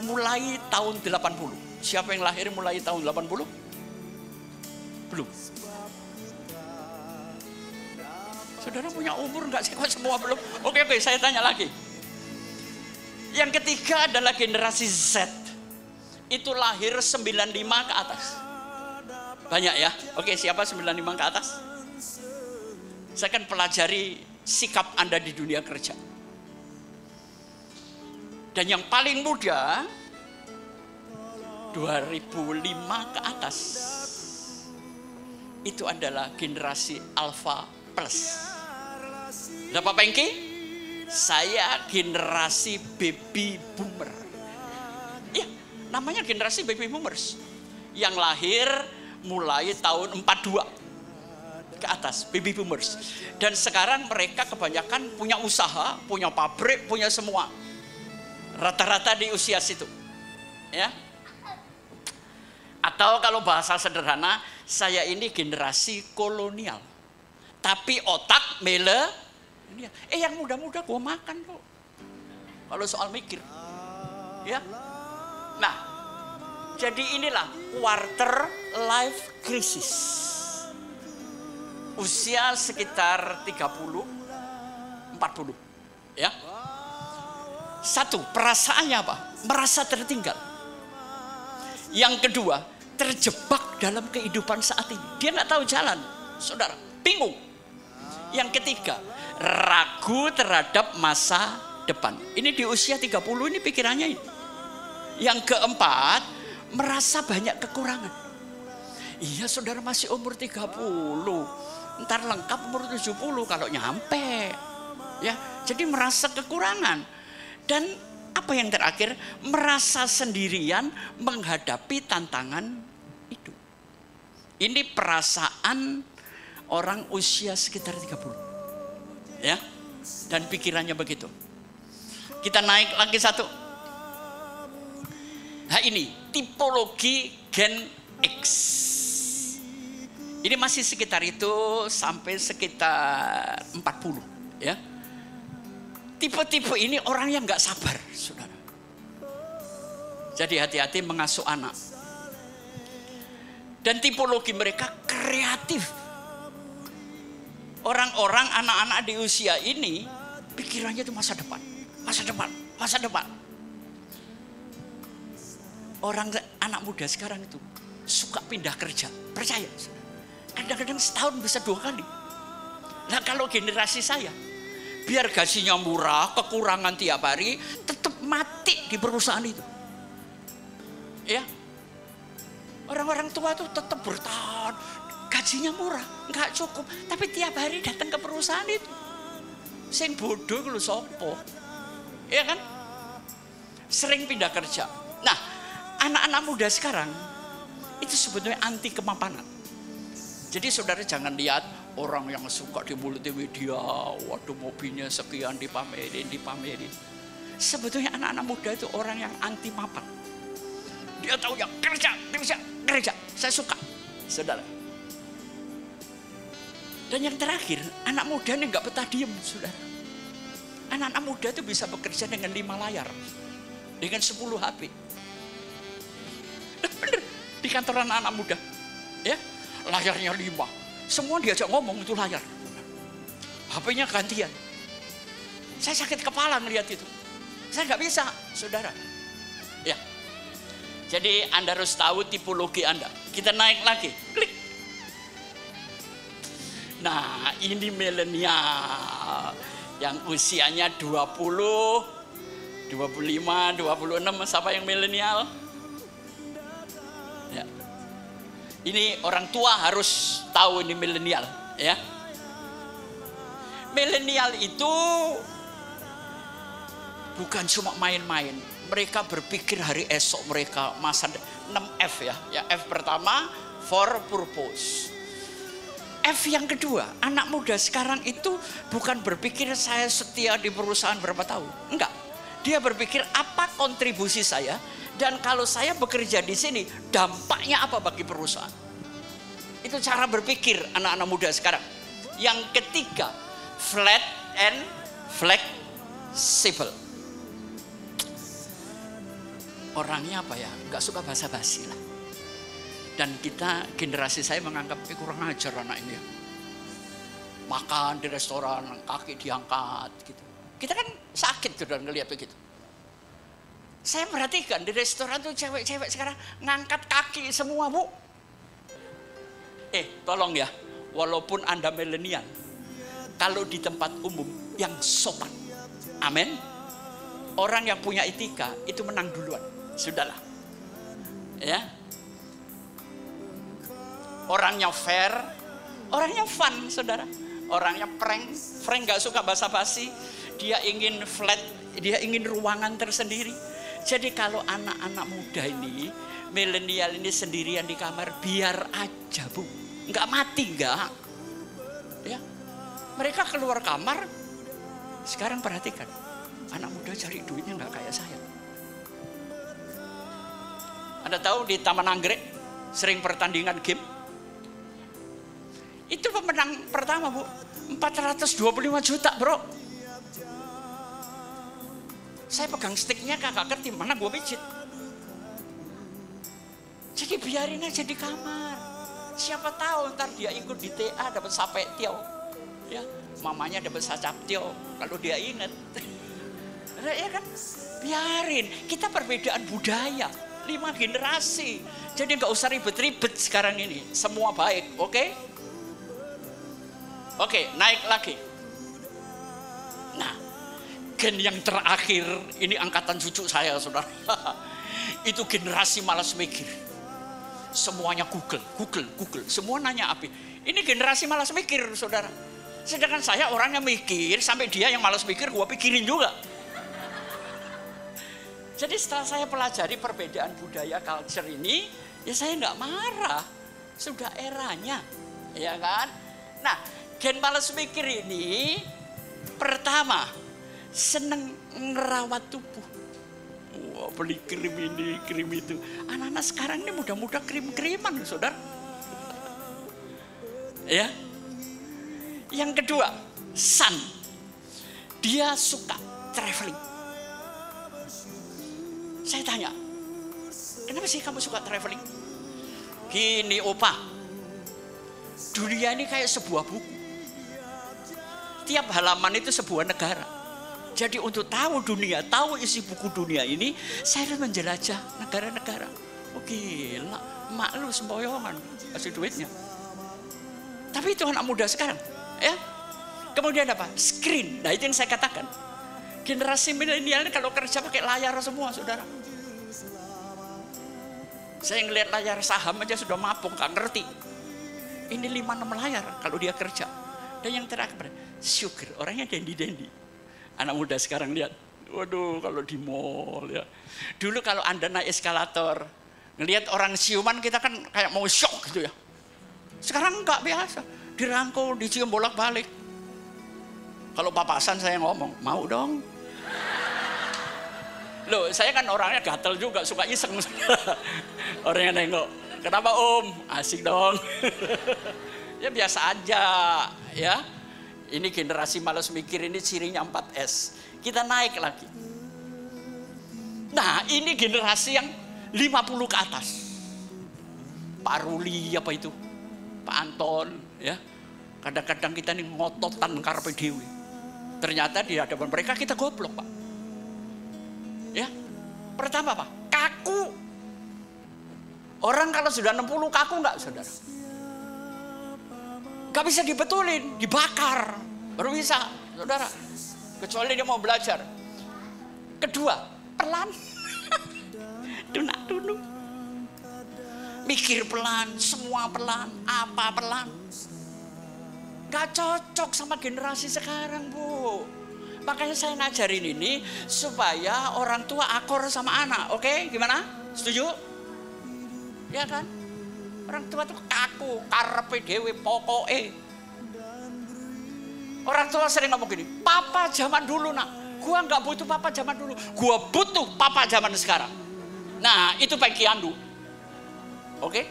mulai tahun 80. Siapa yang lahir mulai tahun 80? Belum. Saudara punya umur nggak sih? Semua belum. Oke, saya tanya lagi. Yang ketiga adalah generasi Z. Itu lahir 95 ke atas. Banyak ya? Oke, siapa 95 ke atas? Saya akan pelajari sikap Anda di dunia kerja. Dan yang paling muda 2005 ke atas itu adalah generasi Alpha Plus. Nah, Pak Pengki, saya generasi baby boomer. Ya, namanya generasi baby boomers. Yang lahir mulai tahun 42 ke atas, baby boomers. Dan sekarang mereka kebanyakan punya usaha, punya pabrik, punya semua. Rata-rata di usia situ. Ya. Atau kalau bahasa sederhana, saya ini generasi kolonial. Tapi otak milenial. Yang muda-muda gue makan kok. Kalau soal mikir. Ya. Nah, jadi inilah quarter life crisis. Usia sekitar 30, 40. Ya. Satu, perasaannya apa? Merasa tertinggal. Yang kedua, terjebak dalam kehidupan saat ini. Dia nggak tahu jalan, saudara, bingung. Yang ketiga, ragu terhadap masa depan. Ini di usia 30 ini pikirannya ini. Yang keempat, merasa banyak kekurangan. Iya, saudara masih umur 30, ntar lengkap umur 70 kalau nyampe. Ya, jadi merasa kekurangan. Dan apa yang terakhir, merasa sendirian menghadapi tantangan hidup. Ini perasaan orang usia sekitar 30. Ya. Dan pikirannya begitu. Kita naik lagi satu. Nah, ini tipologi gen X. Ini masih sekitar itu sampai sekitar 40, ya. Tipe-tipe ini orang yang nggak sabar, saudara. Jadi hati-hati mengasuh anak. Dan tipologi mereka kreatif. Orang-orang, anak-anak di usia ini, pikirannya itu masa depan, masa depan, masa depan. Orang anak muda sekarang itu suka pindah kerja, percaya. Kadang-kadang setahun bisa 2 kali. Nah kalau generasi saya, biar gajinya murah, kekurangan tiap hari, tetap mati di perusahaan itu. Ya, orang-orang tua tuh tetap bertahan, gajinya murah, nggak cukup, tapi tiap hari datang ke perusahaan itu. Sing bodoh kalau sopo, ya kan? Sering pindah kerja. Nah, anak-anak muda sekarang itu sebetulnya anti kemapanan. Jadi saudara jangan lihat orang yang suka di multi media, waduh mobilnya sekian dipamerin. Sebetulnya anak-anak muda itu orang yang anti mapan. Dia tahu yang kerja. Saya suka, saudara. Dan yang terakhir, anak muda ini nggak betah diem, saudara. Anak-anak muda itu bisa bekerja dengan 5 layar, dengan 10 HP. Bener, di kantor anak-anak muda, ya. Layarnya 5, semua diajak ngomong itu layar. HP-nya gantian. Saya sakit kepala melihat itu. Saya nggak bisa, saudara. Ya. Jadi Anda harus tahu tipologi Anda. Kita naik lagi. Klik. Nah, ini milenial yang usianya 20, 25, 26. Siapa yang milenial? Ya. Ini orang tua harus tahu ini milenial, ya. Milenial itu bukan cuma main-main. Mereka berpikir hari esok mereka, masa 6F ya. Ya, F pertama for purpose. F yang kedua, anak muda sekarang itu bukan berpikir saya setia di perusahaan berapa tahun. Enggak. Dia berpikir apa kontribusi saya. Dan kalau saya bekerja di sini, dampaknya apa bagi perusahaan? Itu cara berpikir anak-anak muda sekarang. Yang ketiga, flat and flexible. Orangnya apa ya? Nggak suka basa-basi lah. Dan kita, generasi saya menganggap kurang ajar anak ini ya. Makan di restoran, kaki diangkat gitu. Kita kan sakit tuh dan ngelihat begitu. Saya perhatikan di restoran tuh cewek-cewek sekarang ngangkat kaki semua, Bu. Tolong ya, walaupun Anda milenial, kalau di tempat umum yang sopan, amin. Orang yang punya etika itu menang duluan, sudahlah. Ya. Orangnya fair, orangnya fun, saudara. Orangnya prank nggak suka basa-basi. Dia ingin flat, dia ingin ruangan tersendiri. Jadi kalau anak-anak muda ini, milenial ini sendirian di kamar, biar aja, Bu. Nggak mati, nggak. Ya. Mereka keluar kamar, sekarang perhatikan. Anak muda cari duitnya nggak kayak saya. Anda tahu di Taman Anggrek, sering pertandingan game. Itu pemenang pertama, Bu. 425 juta, bro. Saya pegang sticknya kagak ngerti mana gue pijit. Jadi biarin aja di kamar. Siapa tahu ntar dia ikut di TA dapat sape tio. Ya, mamanya dapat sacap tio kalau dia ingat. Ya kan? Biarin. Kita perbedaan budaya. 5 generasi. Jadi nggak usah ribet-ribet sekarang ini. Semua baik, oke? Oke, naik lagi. Nah, gen yang terakhir, ini angkatan cucu saya, saudara. Itu generasi malas mikir. Semuanya Google. Semua nanya apa? Ini generasi malas mikir, saudara. Sedangkan saya orangnya mikir, sampai dia yang malas mikir, gua pikirin juga. Jadi setelah saya pelajari perbedaan budaya, culture ini, ya saya nggak marah. Sudah eranya, ya kan? Nah, gen malas mikir ini, pertama, seneng ngerawat tubuh. Wah, beli krim ini, krim itu. Anak-anak sekarang ini mudah-mudah krim-kriman, saudara. Ya. Yang kedua, Son. Dia suka traveling. Saya tanya, kenapa sih kamu suka traveling? Gini opa, dunia ini kayak sebuah buku. Tiap halaman itu sebuah negara. Jadi untuk tahu dunia, tahu isi buku dunia ini, saya harus menjelajah negara-negara. Oh gila, mak lu sempoyongan kasih duitnya. Tapi itu anak muda sekarang, ya. Kemudian apa? Screen. Nah itu yang saya katakan. Generasi milenial ini kalau kerja pakai layar semua, saudara. Saya ngelihat layar saham aja sudah mapung, gak ngerti. Ini 5-6 layar kalau dia kerja. Dan yang terakhir, sugar, orangnya dandy-dandy. Anak muda sekarang lihat, waduh kalau di mall ya. Dulu kalau Anda naik eskalator, ngelihat orang siuman kita kan kayak mau shock gitu ya. Sekarang enggak, biasa, dirangkul, dicium bolak-balik. Kalau papasan saya ngomong, mau dong. Loh, saya kan orangnya gatel juga, suka iseng. Orangnya nengok, kenapa om? Asik dong. Ya biasa aja, ya. Ini generasi malas mikir, ini cirinya 4S. Kita naik lagi. Nah, ini generasi yang 50 ke atas. Pak Ruli apa itu? Pak Anton, ya. Kadang-kadang kita ini ngototan karpe dewi. Ternyata di hadapan mereka kita goblok, Pak. Ya. Pertama, Pak, kaku. Orang kalau sudah 60 kaku enggak, saudara? Gak bisa dibetulin, dibakar. Baru bisa, saudara. Kecuali dia mau belajar. Kedua, pelan. Dunak-dunuk. Mikir pelan, semua pelan, apa pelan. Gak cocok sama generasi sekarang, Bu. Makanya saya ngajarin ini supaya orang tua akor sama anak. Oke, gimana? Setuju? Ya kan? Orang tua tuh kaku, karepe dhewe pokoke. Orang tua sering ngomong gini, papa zaman dulu nak, gua nggak butuh papa zaman dulu, gua butuh papa zaman sekarang. Nah itu Pak Kiandu. Oke?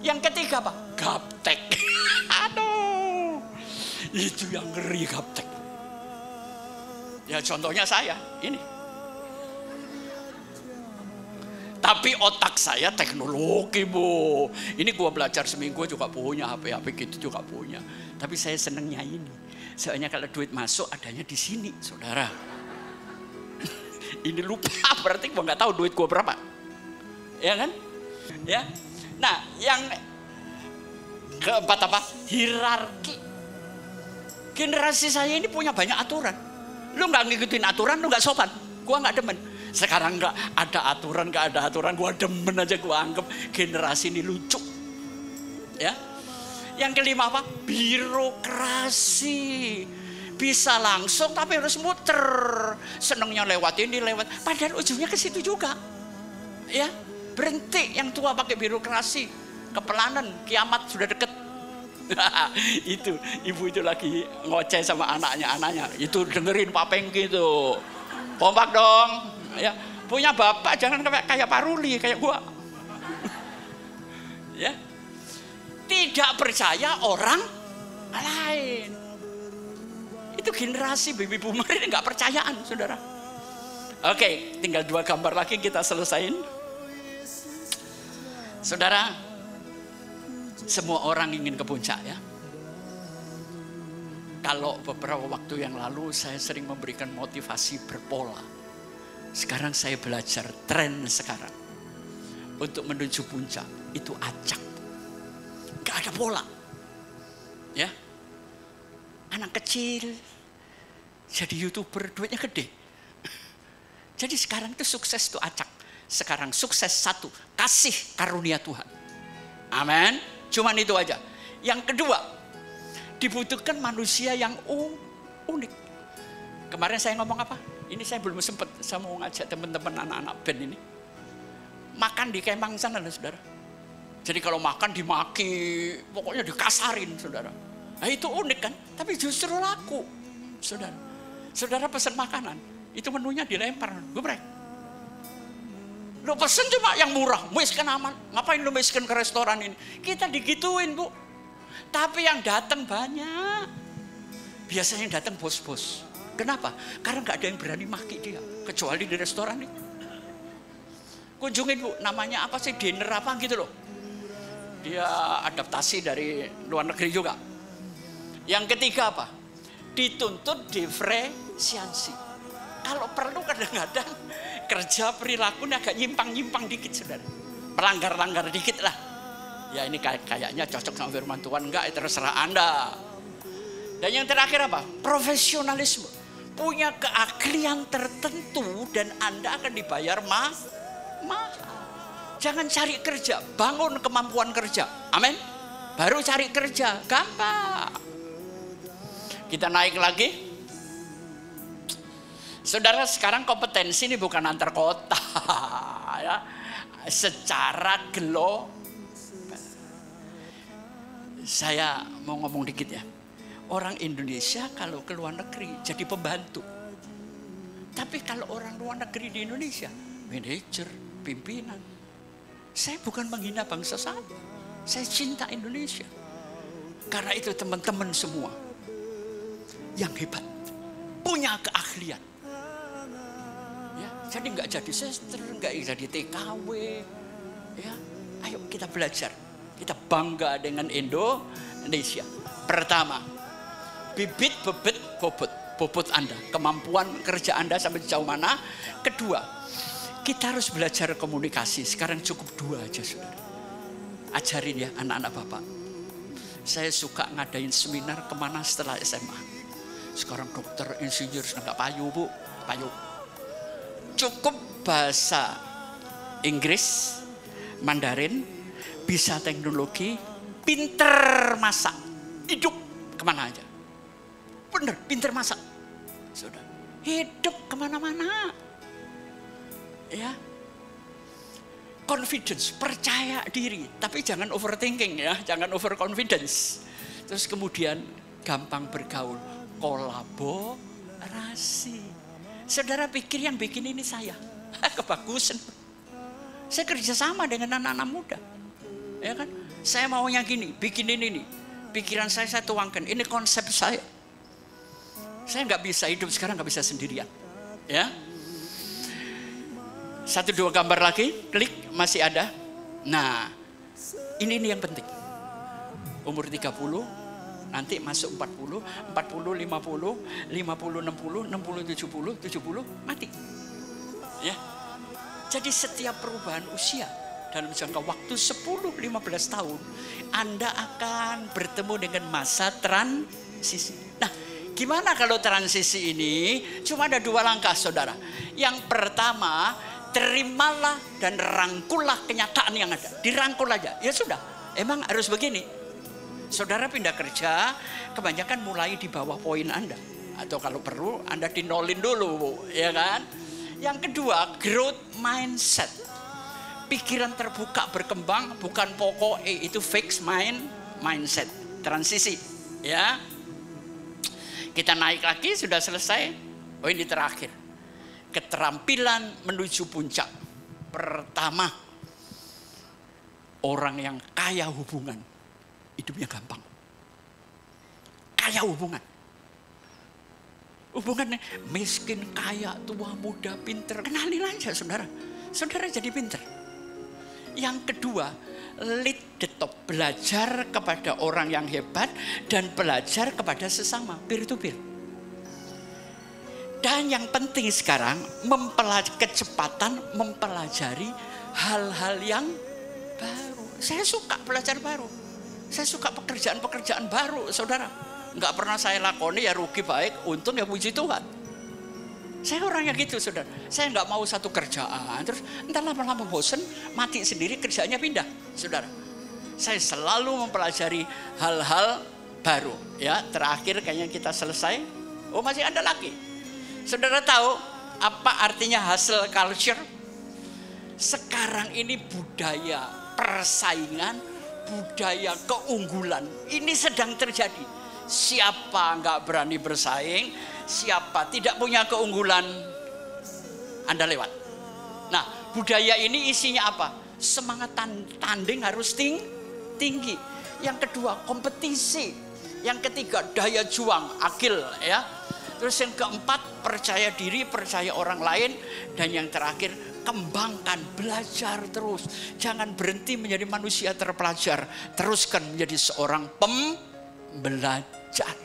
Yang ketiga apa? Gaptek. Aduh, itu yang ngeri gaptek. Ya contohnya saya, ini. Tapi otak saya teknologi, Bu. Ini gua belajar seminggu juga punya, HP gitu juga punya. Tapi saya senengnya ini. Soalnya kalau duit masuk adanya di sini, saudara. Ini lupa, berarti gua nggak tahu duit gua berapa. Ya kan? Ya. Nah, yang keempat apa? Hierarki. Generasi saya ini punya banyak aturan. Lu nggak ngikutin aturan, lu nggak sopan. Gua nggak demen. Sekarang nggak ada aturan, gua demen aja, gua anggap generasi ini lucu. Ya. Yang kelima apa? Birokrasi. Bisa langsung tapi harus muter. Senengnya lewat ini, lewat. Padahal ujungnya ke situ juga. Ya. Berhenti yang tua pakai birokrasi. Kepelanan, kiamat sudah deket. Itu ibu itu lagi ngoceh sama anaknya. Itu dengerin Pak Pengki itu. Kompak dong. Ya, punya bapak jangan kayak Pak Ruli, kayak gua. Ya. Tidak percaya orang lain. Itu generasi baby boomer ini nggak percayaan, saudara. Oke, tinggal 2 gambar lagi kita selesain. Saudara, semua orang ingin ke puncak ya. Kalau beberapa waktu yang lalu saya sering memberikan motivasi berpola. Sekarang saya belajar tren sekarang. untuk menuju puncak itu acak. Gak ada pola. Ya. Anak kecil jadi YouTuber, duitnya gede. Jadi sekarang itu sukses itu acak. Sekarang sukses satu, kasih karunia Tuhan. Amin. Cuman itu aja. Yang kedua, dibutuhkan manusia yang unik. Kemarin saya ngomong apa? Ini saya belum sempat, saya mau ngajak teman-teman anak-anak band ini. Makan di kemang sana loh saudara. Jadi kalau makan dimaki, pokoknya dikasarin saudara. Nah itu unik kan, tapi justru laku saudara. Saudara pesan makanan, itu menunya dilempar, geprek. Lo pesen cuma yang murah, miskin aman. Ngapain lo miskin ke restoran ini? Kita digituin bu. Tapi yang datang banyak. Biasanya yang datang bos-bos. Kenapa? Karena nggak ada yang berani maki dia, kecuali di restoran itu. Kunjungin bu, namanya apa sih, dinner apa gitu loh. Dia adaptasi dari luar negeri juga. Yang ketiga apa? Dituntut diferensiasi. Kalau perlu kadang-kadang kerja perilakunya agak nyimpang-nyimpang dikit saudara. Pelanggar-langgar dikit lah. Ya ini kayaknya cocok sama firman Tuhan, enggak, terserah Anda. Dan yang terakhir apa? Profesionalisme. Punya keahlian tertentu dan Anda akan dibayar mahal. Jangan cari kerja, bangun kemampuan kerja. Amin. Baru cari kerja, gampang. Kita naik lagi. Saudara, sekarang kompetensi ini bukan antar kota. Ya. Secara global. Saya mau ngomong dikit ya. Orang Indonesia kalau ke luar negeri jadi pembantu. Tapi kalau orang luar negeri di Indonesia, manajer, pimpinan. Saya bukan menghina bangsa saya cinta Indonesia. Karena itu teman-teman semua yang hebat, punya keahlian. Ya, jadi nggak jadi sester, nggak jadi TKW. Ya, ayo kita belajar, kita bangga dengan Indonesia. Pertama, bibit, bebet, bobot Anda, kemampuan kerja Anda sampai sejauh mana. Kedua, kita harus belajar komunikasi. Sekarang cukup 2 aja saudara. Ajarin ya anak-anak Bapak. Saya suka ngadain seminar kemana setelah SMA. Sekarang dokter, insinyur, nggak payu bu, payu. Cukup bahasa Inggris, Mandarin, bisa teknologi, pinter masak, hidup kemana aja. Bener, pinter masak. Sudah, hidup kemana-mana. Ya, confidence, percaya diri, tapi jangan overthinking ya, jangan overconfidence. Terus kemudian gampang bergaul, kolaborasi. Saudara pikir yang bikin ini saya, kebagusan. Saya kerjasama dengan anak-anak muda, ya kan? Saya maunya gini, bikin ini nih. Pikiran saya tuangkan, ini konsep saya. Saya nggak bisa hidup sekarang, nggak bisa sendirian, ya. 1, 2 gambar lagi, klik, masih ada. Nah, ini yang penting. Umur 30, nanti masuk 40, 40, 50, 50, 60, 60, 70, 70, mati. Ya. Jadi setiap perubahan usia dalam jangka waktu 10-15 tahun, Anda akan bertemu dengan masa transisi. Nah, gimana kalau transisi ini? Cuma ada 2 langkah saudara. Yang pertama, terimalah dan rangkullah kenyataan yang ada. Dirangkul aja, ya sudah. Emang harus begini. Saudara pindah kerja, kebanyakan mulai di bawah poin Anda. Atau kalau perlu Anda dinolin dulu, ya kan? Yang kedua, growth mindset. Pikiran terbuka berkembang, bukan pokok itu fixed mindset. Transisi, ya. Kita naik lagi, sudah selesai. Oh ini terakhir. Keterampilan menuju puncak. Pertama, orang yang kaya hubungan, hidupnya gampang. Kaya hubungan. Hubungannya miskin, kaya, tua, muda, pinter. Kenalin aja saudara. Saudara jadi pinter. Yang kedua, lead the top. Belajar kepada orang yang hebat dan belajar kepada sesama, peer to peer. Dan yang penting sekarang, kecepatan mempelajari hal-hal yang baru. Saya suka belajar baru. Saya suka pekerjaan-pekerjaan baru, saudara. Nggak pernah saya lakoni, ya rugi baik, untung ya puji Tuhan. Saya orangnya gitu, saudara. Saya nggak mau satu kerjaan, terus entar lama-lama bosen, mati sendiri, kerjaannya pindah, saudara. Saya selalu mempelajari hal-hal baru. Ya, terakhir kayaknya kita selesai. Oh, masih ada lagi. Saudara tahu apa artinya hustle culture? Sekarang ini budaya persaingan, budaya keunggulan, ini sedang terjadi. Siapa nggak berani bersaing, siapa tidak punya keunggulan, Anda lewat. Nah, budaya ini isinya apa? Semangat tanding harus tinggi. Yang kedua, kompetisi. Yang ketiga, daya juang, agil, ya. Terus yang keempat, percaya diri, percaya orang lain. Dan yang terakhir, kembangkan, belajar terus. Jangan berhenti menjadi manusia terpelajar. Teruskan menjadi seorang pembelajar.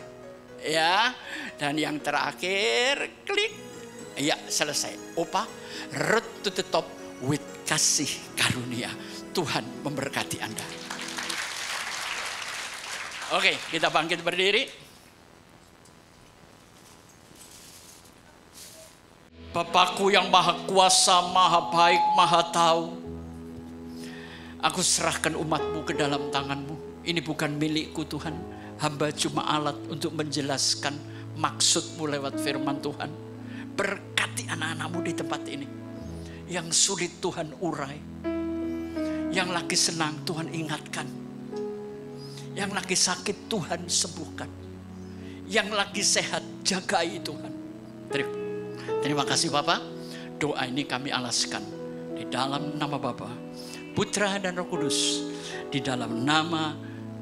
Ya. Dan yang terakhir, klik. Ya, selesai. Opa, road to the top with kasih karunia. Tuhan memberkati Anda. Oke, kita bangkit berdiri. Bapakku yang maha kuasa, maha baik, maha tahu. Aku serahkan umatmu ke dalam tanganmu. Ini bukan milikku Tuhan. Hamba cuma alat untuk menjelaskan maksudmu lewat firman Tuhan. Berkati anak-anakmu di tempat ini. Yang sulit Tuhan urai. Yang lagi senang Tuhan ingatkan. Yang lagi sakit Tuhan sembuhkan. Yang lagi sehat jagai Tuhan. Terima kasih Bapak. Doa ini kami alaskan di dalam nama Bapa, Putra dan Roh Kudus, di dalam nama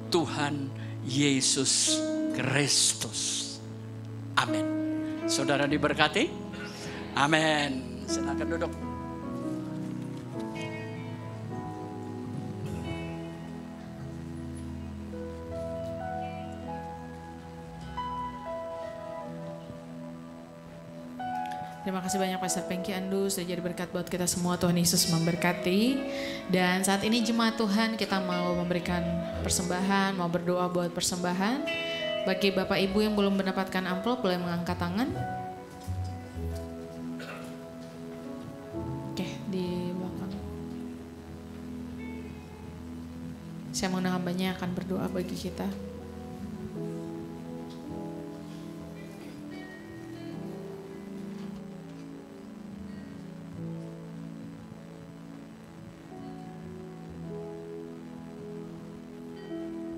Tuhan Yesus Kristus. Amin. Saudara diberkati? Amin. Silakan duduk. Terima kasih banyak Pastor Pengki Andu sudah jadi berkat buat kita semua. Tuhan Yesus memberkati. Dan saat ini jemaat Tuhan kita mau memberikan persembahan, mau berdoa buat persembahan. Bagi Bapak Ibu yang belum mendapatkan amplop boleh mengangkat tangan. Oke, di belakang. Saya mengundang hambanya akan berdoa bagi kita.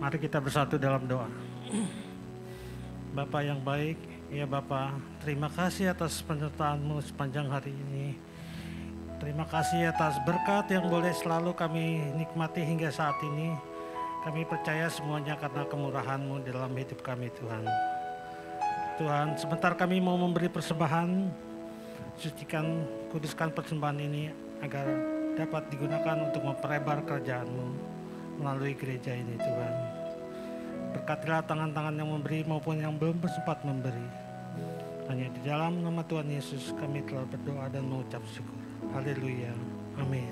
Mari kita bersatu dalam doa. Bapa yang baik, ya Bapa, terima kasih atas penyertaan-Mu sepanjang hari ini. Terima kasih atas berkat yang boleh selalu kami nikmati hingga saat ini. Kami percaya semuanya karena kemurahan-Mu dalam hidup kami Tuhan. Tuhan, sebentar kami mau memberi persembahan, sucikan, kuduskan persembahan ini agar dapat digunakan untuk memperlebar kerajaan-Mu melalui gereja ini Tuhan. Berkatilah tangan-tangan yang memberi maupun yang belum sempat memberi. Hanya di dalam nama Tuhan Yesus kami telah berdoa dan mengucap syukur. Haleluya. Amin.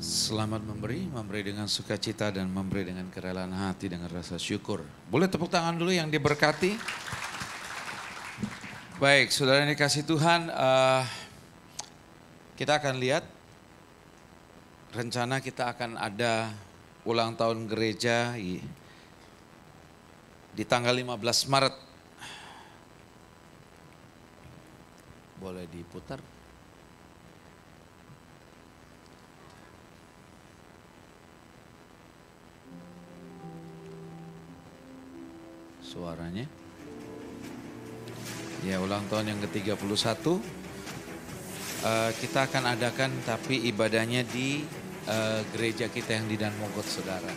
Selamat memberi dengan sukacita dan memberi dengan kerelaan hati dengan rasa syukur. Boleh tepuk tangan dulu yang diberkati. Baik, saudara yang dikasih Tuhan, kita akan lihat rencana kita akan ada ulang tahun gereja di tanggal 15 Maret. Boleh diputar. Suaranya. Ya, ulang tahun yang ke-31. Kita akan adakan tapi ibadahnya di gereja kita yang di Dan Mogot saudara.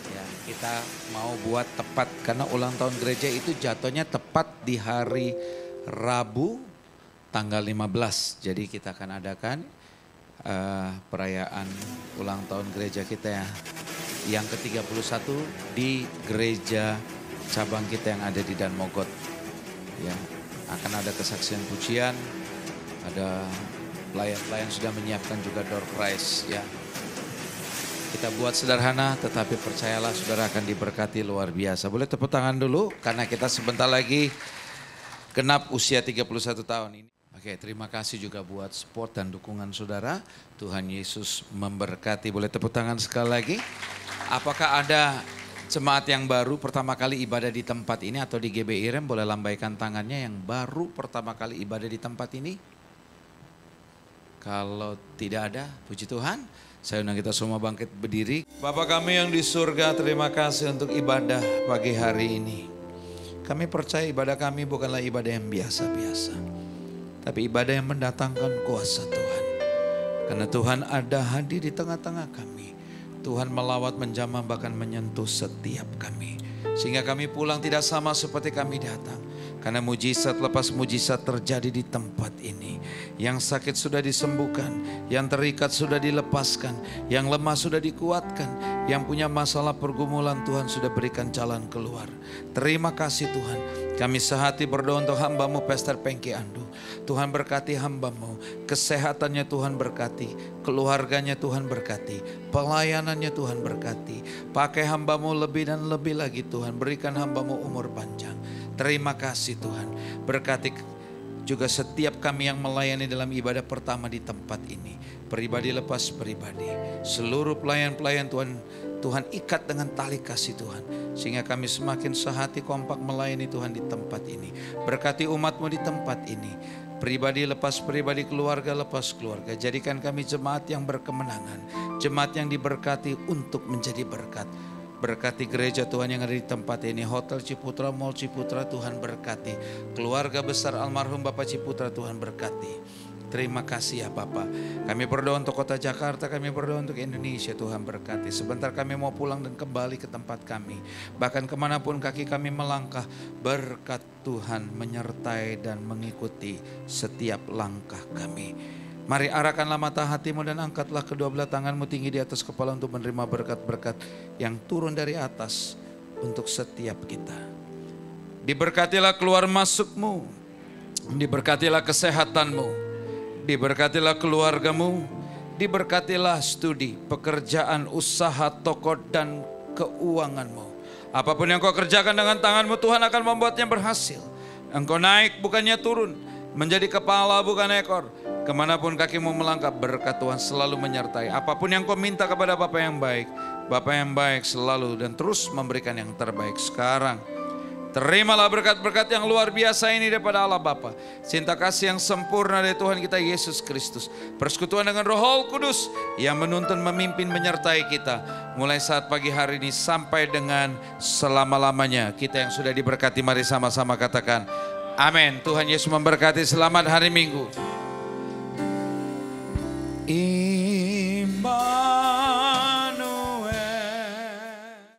Ya, kita mau buat tepat karena ulang tahun gereja itu jatuhnya tepat di hari Rabu tanggal 15. Jadi kita akan adakan perayaan ulang tahun gereja kita yang ke-31 di gereja cabang kita yang ada di Dan Mogot. Ya, akan ada kesaksian pujian, ada pelayan-pelayan sudah menyiapkan juga door prize ya. Kita buat sederhana tetapi percayalah saudara akan diberkati luar biasa. Boleh tepuk tangan dulu karena kita sebentar lagi genap usia 31 tahun ini. Oke, terima kasih juga buat support dan dukungan saudara. Tuhan Yesus memberkati. Boleh tepuk tangan sekali lagi. Apakah ada jemaat yang baru pertama kali ibadah di tempat ini atau di GBI Rem? Boleh lambaikan tangannya yang baru pertama kali ibadah di tempat ini. Kalau tidak ada, puji Tuhan. Saya undang kita semua bangkit berdiri. Bapa kami yang di surga, terima kasih untuk ibadah pagi hari ini. Kami percaya ibadah kami bukanlah ibadah yang biasa-biasa, tapi ibadah yang mendatangkan kuasa Tuhan. Karena Tuhan ada hadir di tengah-tengah kami. Tuhan melawat, menjamah, bahkan menyentuh setiap kami. Sehingga kami pulang tidak sama seperti kami datang. Karena mujizat lepas mujizat terjadi di tempat ini. Yang sakit sudah disembuhkan, yang terikat sudah dilepaskan, yang lemah sudah dikuatkan, yang punya masalah pergumulan Tuhan sudah berikan jalan keluar. Terima kasih Tuhan. Kami sehati berdoa untuk hamba-Mu Pastor Pengki Andu. Tuhan berkati hamba-Mu, kesehatannya Tuhan berkati, keluarganya Tuhan berkati, pelayanannya Tuhan berkati. Pakai hamba-Mu lebih dan lebih lagi Tuhan, berikan hamba-Mu umur panjang. Terima kasih Tuhan, berkati juga setiap kami yang melayani dalam ibadah pertama di tempat ini. Pribadi lepas pribadi, seluruh pelayan-pelayan Tuhan ikat dengan tali kasih Tuhan. Sehingga kami semakin sehati kompak melayani Tuhan di tempat ini. Berkati umat-Mu di tempat ini. Pribadi lepas pribadi, keluarga lepas keluarga. Jadikan kami jemaat yang berkemenangan, jemaat yang diberkati untuk menjadi berkat. Berkati gereja Tuhan yang ada di tempat ini. Hotel Ciputra, Mall Ciputra Tuhan berkati. Keluarga besar almarhum Bapak Ciputra Tuhan berkati. Terima kasih ya Bapak. Kami berdoa untuk kota Jakarta, kami berdoa untuk Indonesia, Tuhan berkati. Sebentar kami mau pulang dan kembali ke tempat kami. Bahkan kemanapun kaki kami melangkah, berkat Tuhan menyertai dan mengikuti setiap langkah kami. Mari arahkanlah mata hatimu dan angkatlah kedua belah tanganmu tinggi di atas kepala untuk menerima berkat-berkat yang turun dari atas untuk setiap kita. Diberkatilah keluar masukmu, diberkatilah kesehatanmu, diberkatilah keluargamu, diberkatilah studi, pekerjaan, usaha, toko dan keuanganmu. Apapun yang kau kerjakan dengan tanganmu, Tuhan akan membuatnya berhasil. Engkau naik bukannya turun, menjadi kepala bukan ekor. Kemanapun kakimu melangkah, berkat Tuhan selalu menyertai. Apapun yang kau minta kepada Bapa yang baik selalu dan terus memberikan yang terbaik. Sekarang terimalah berkat-berkat yang luar biasa ini daripada Allah Bapa. Cinta kasih yang sempurna dari Tuhan kita Yesus Kristus. Persekutuan dengan Roh Kudus yang menuntun, memimpin, menyertai kita. Mulai saat pagi hari ini sampai dengan selama-lamanya. Kita yang sudah diberkati, mari sama-sama katakan amin. Tuhan Yesus memberkati. Selamat hari Minggu.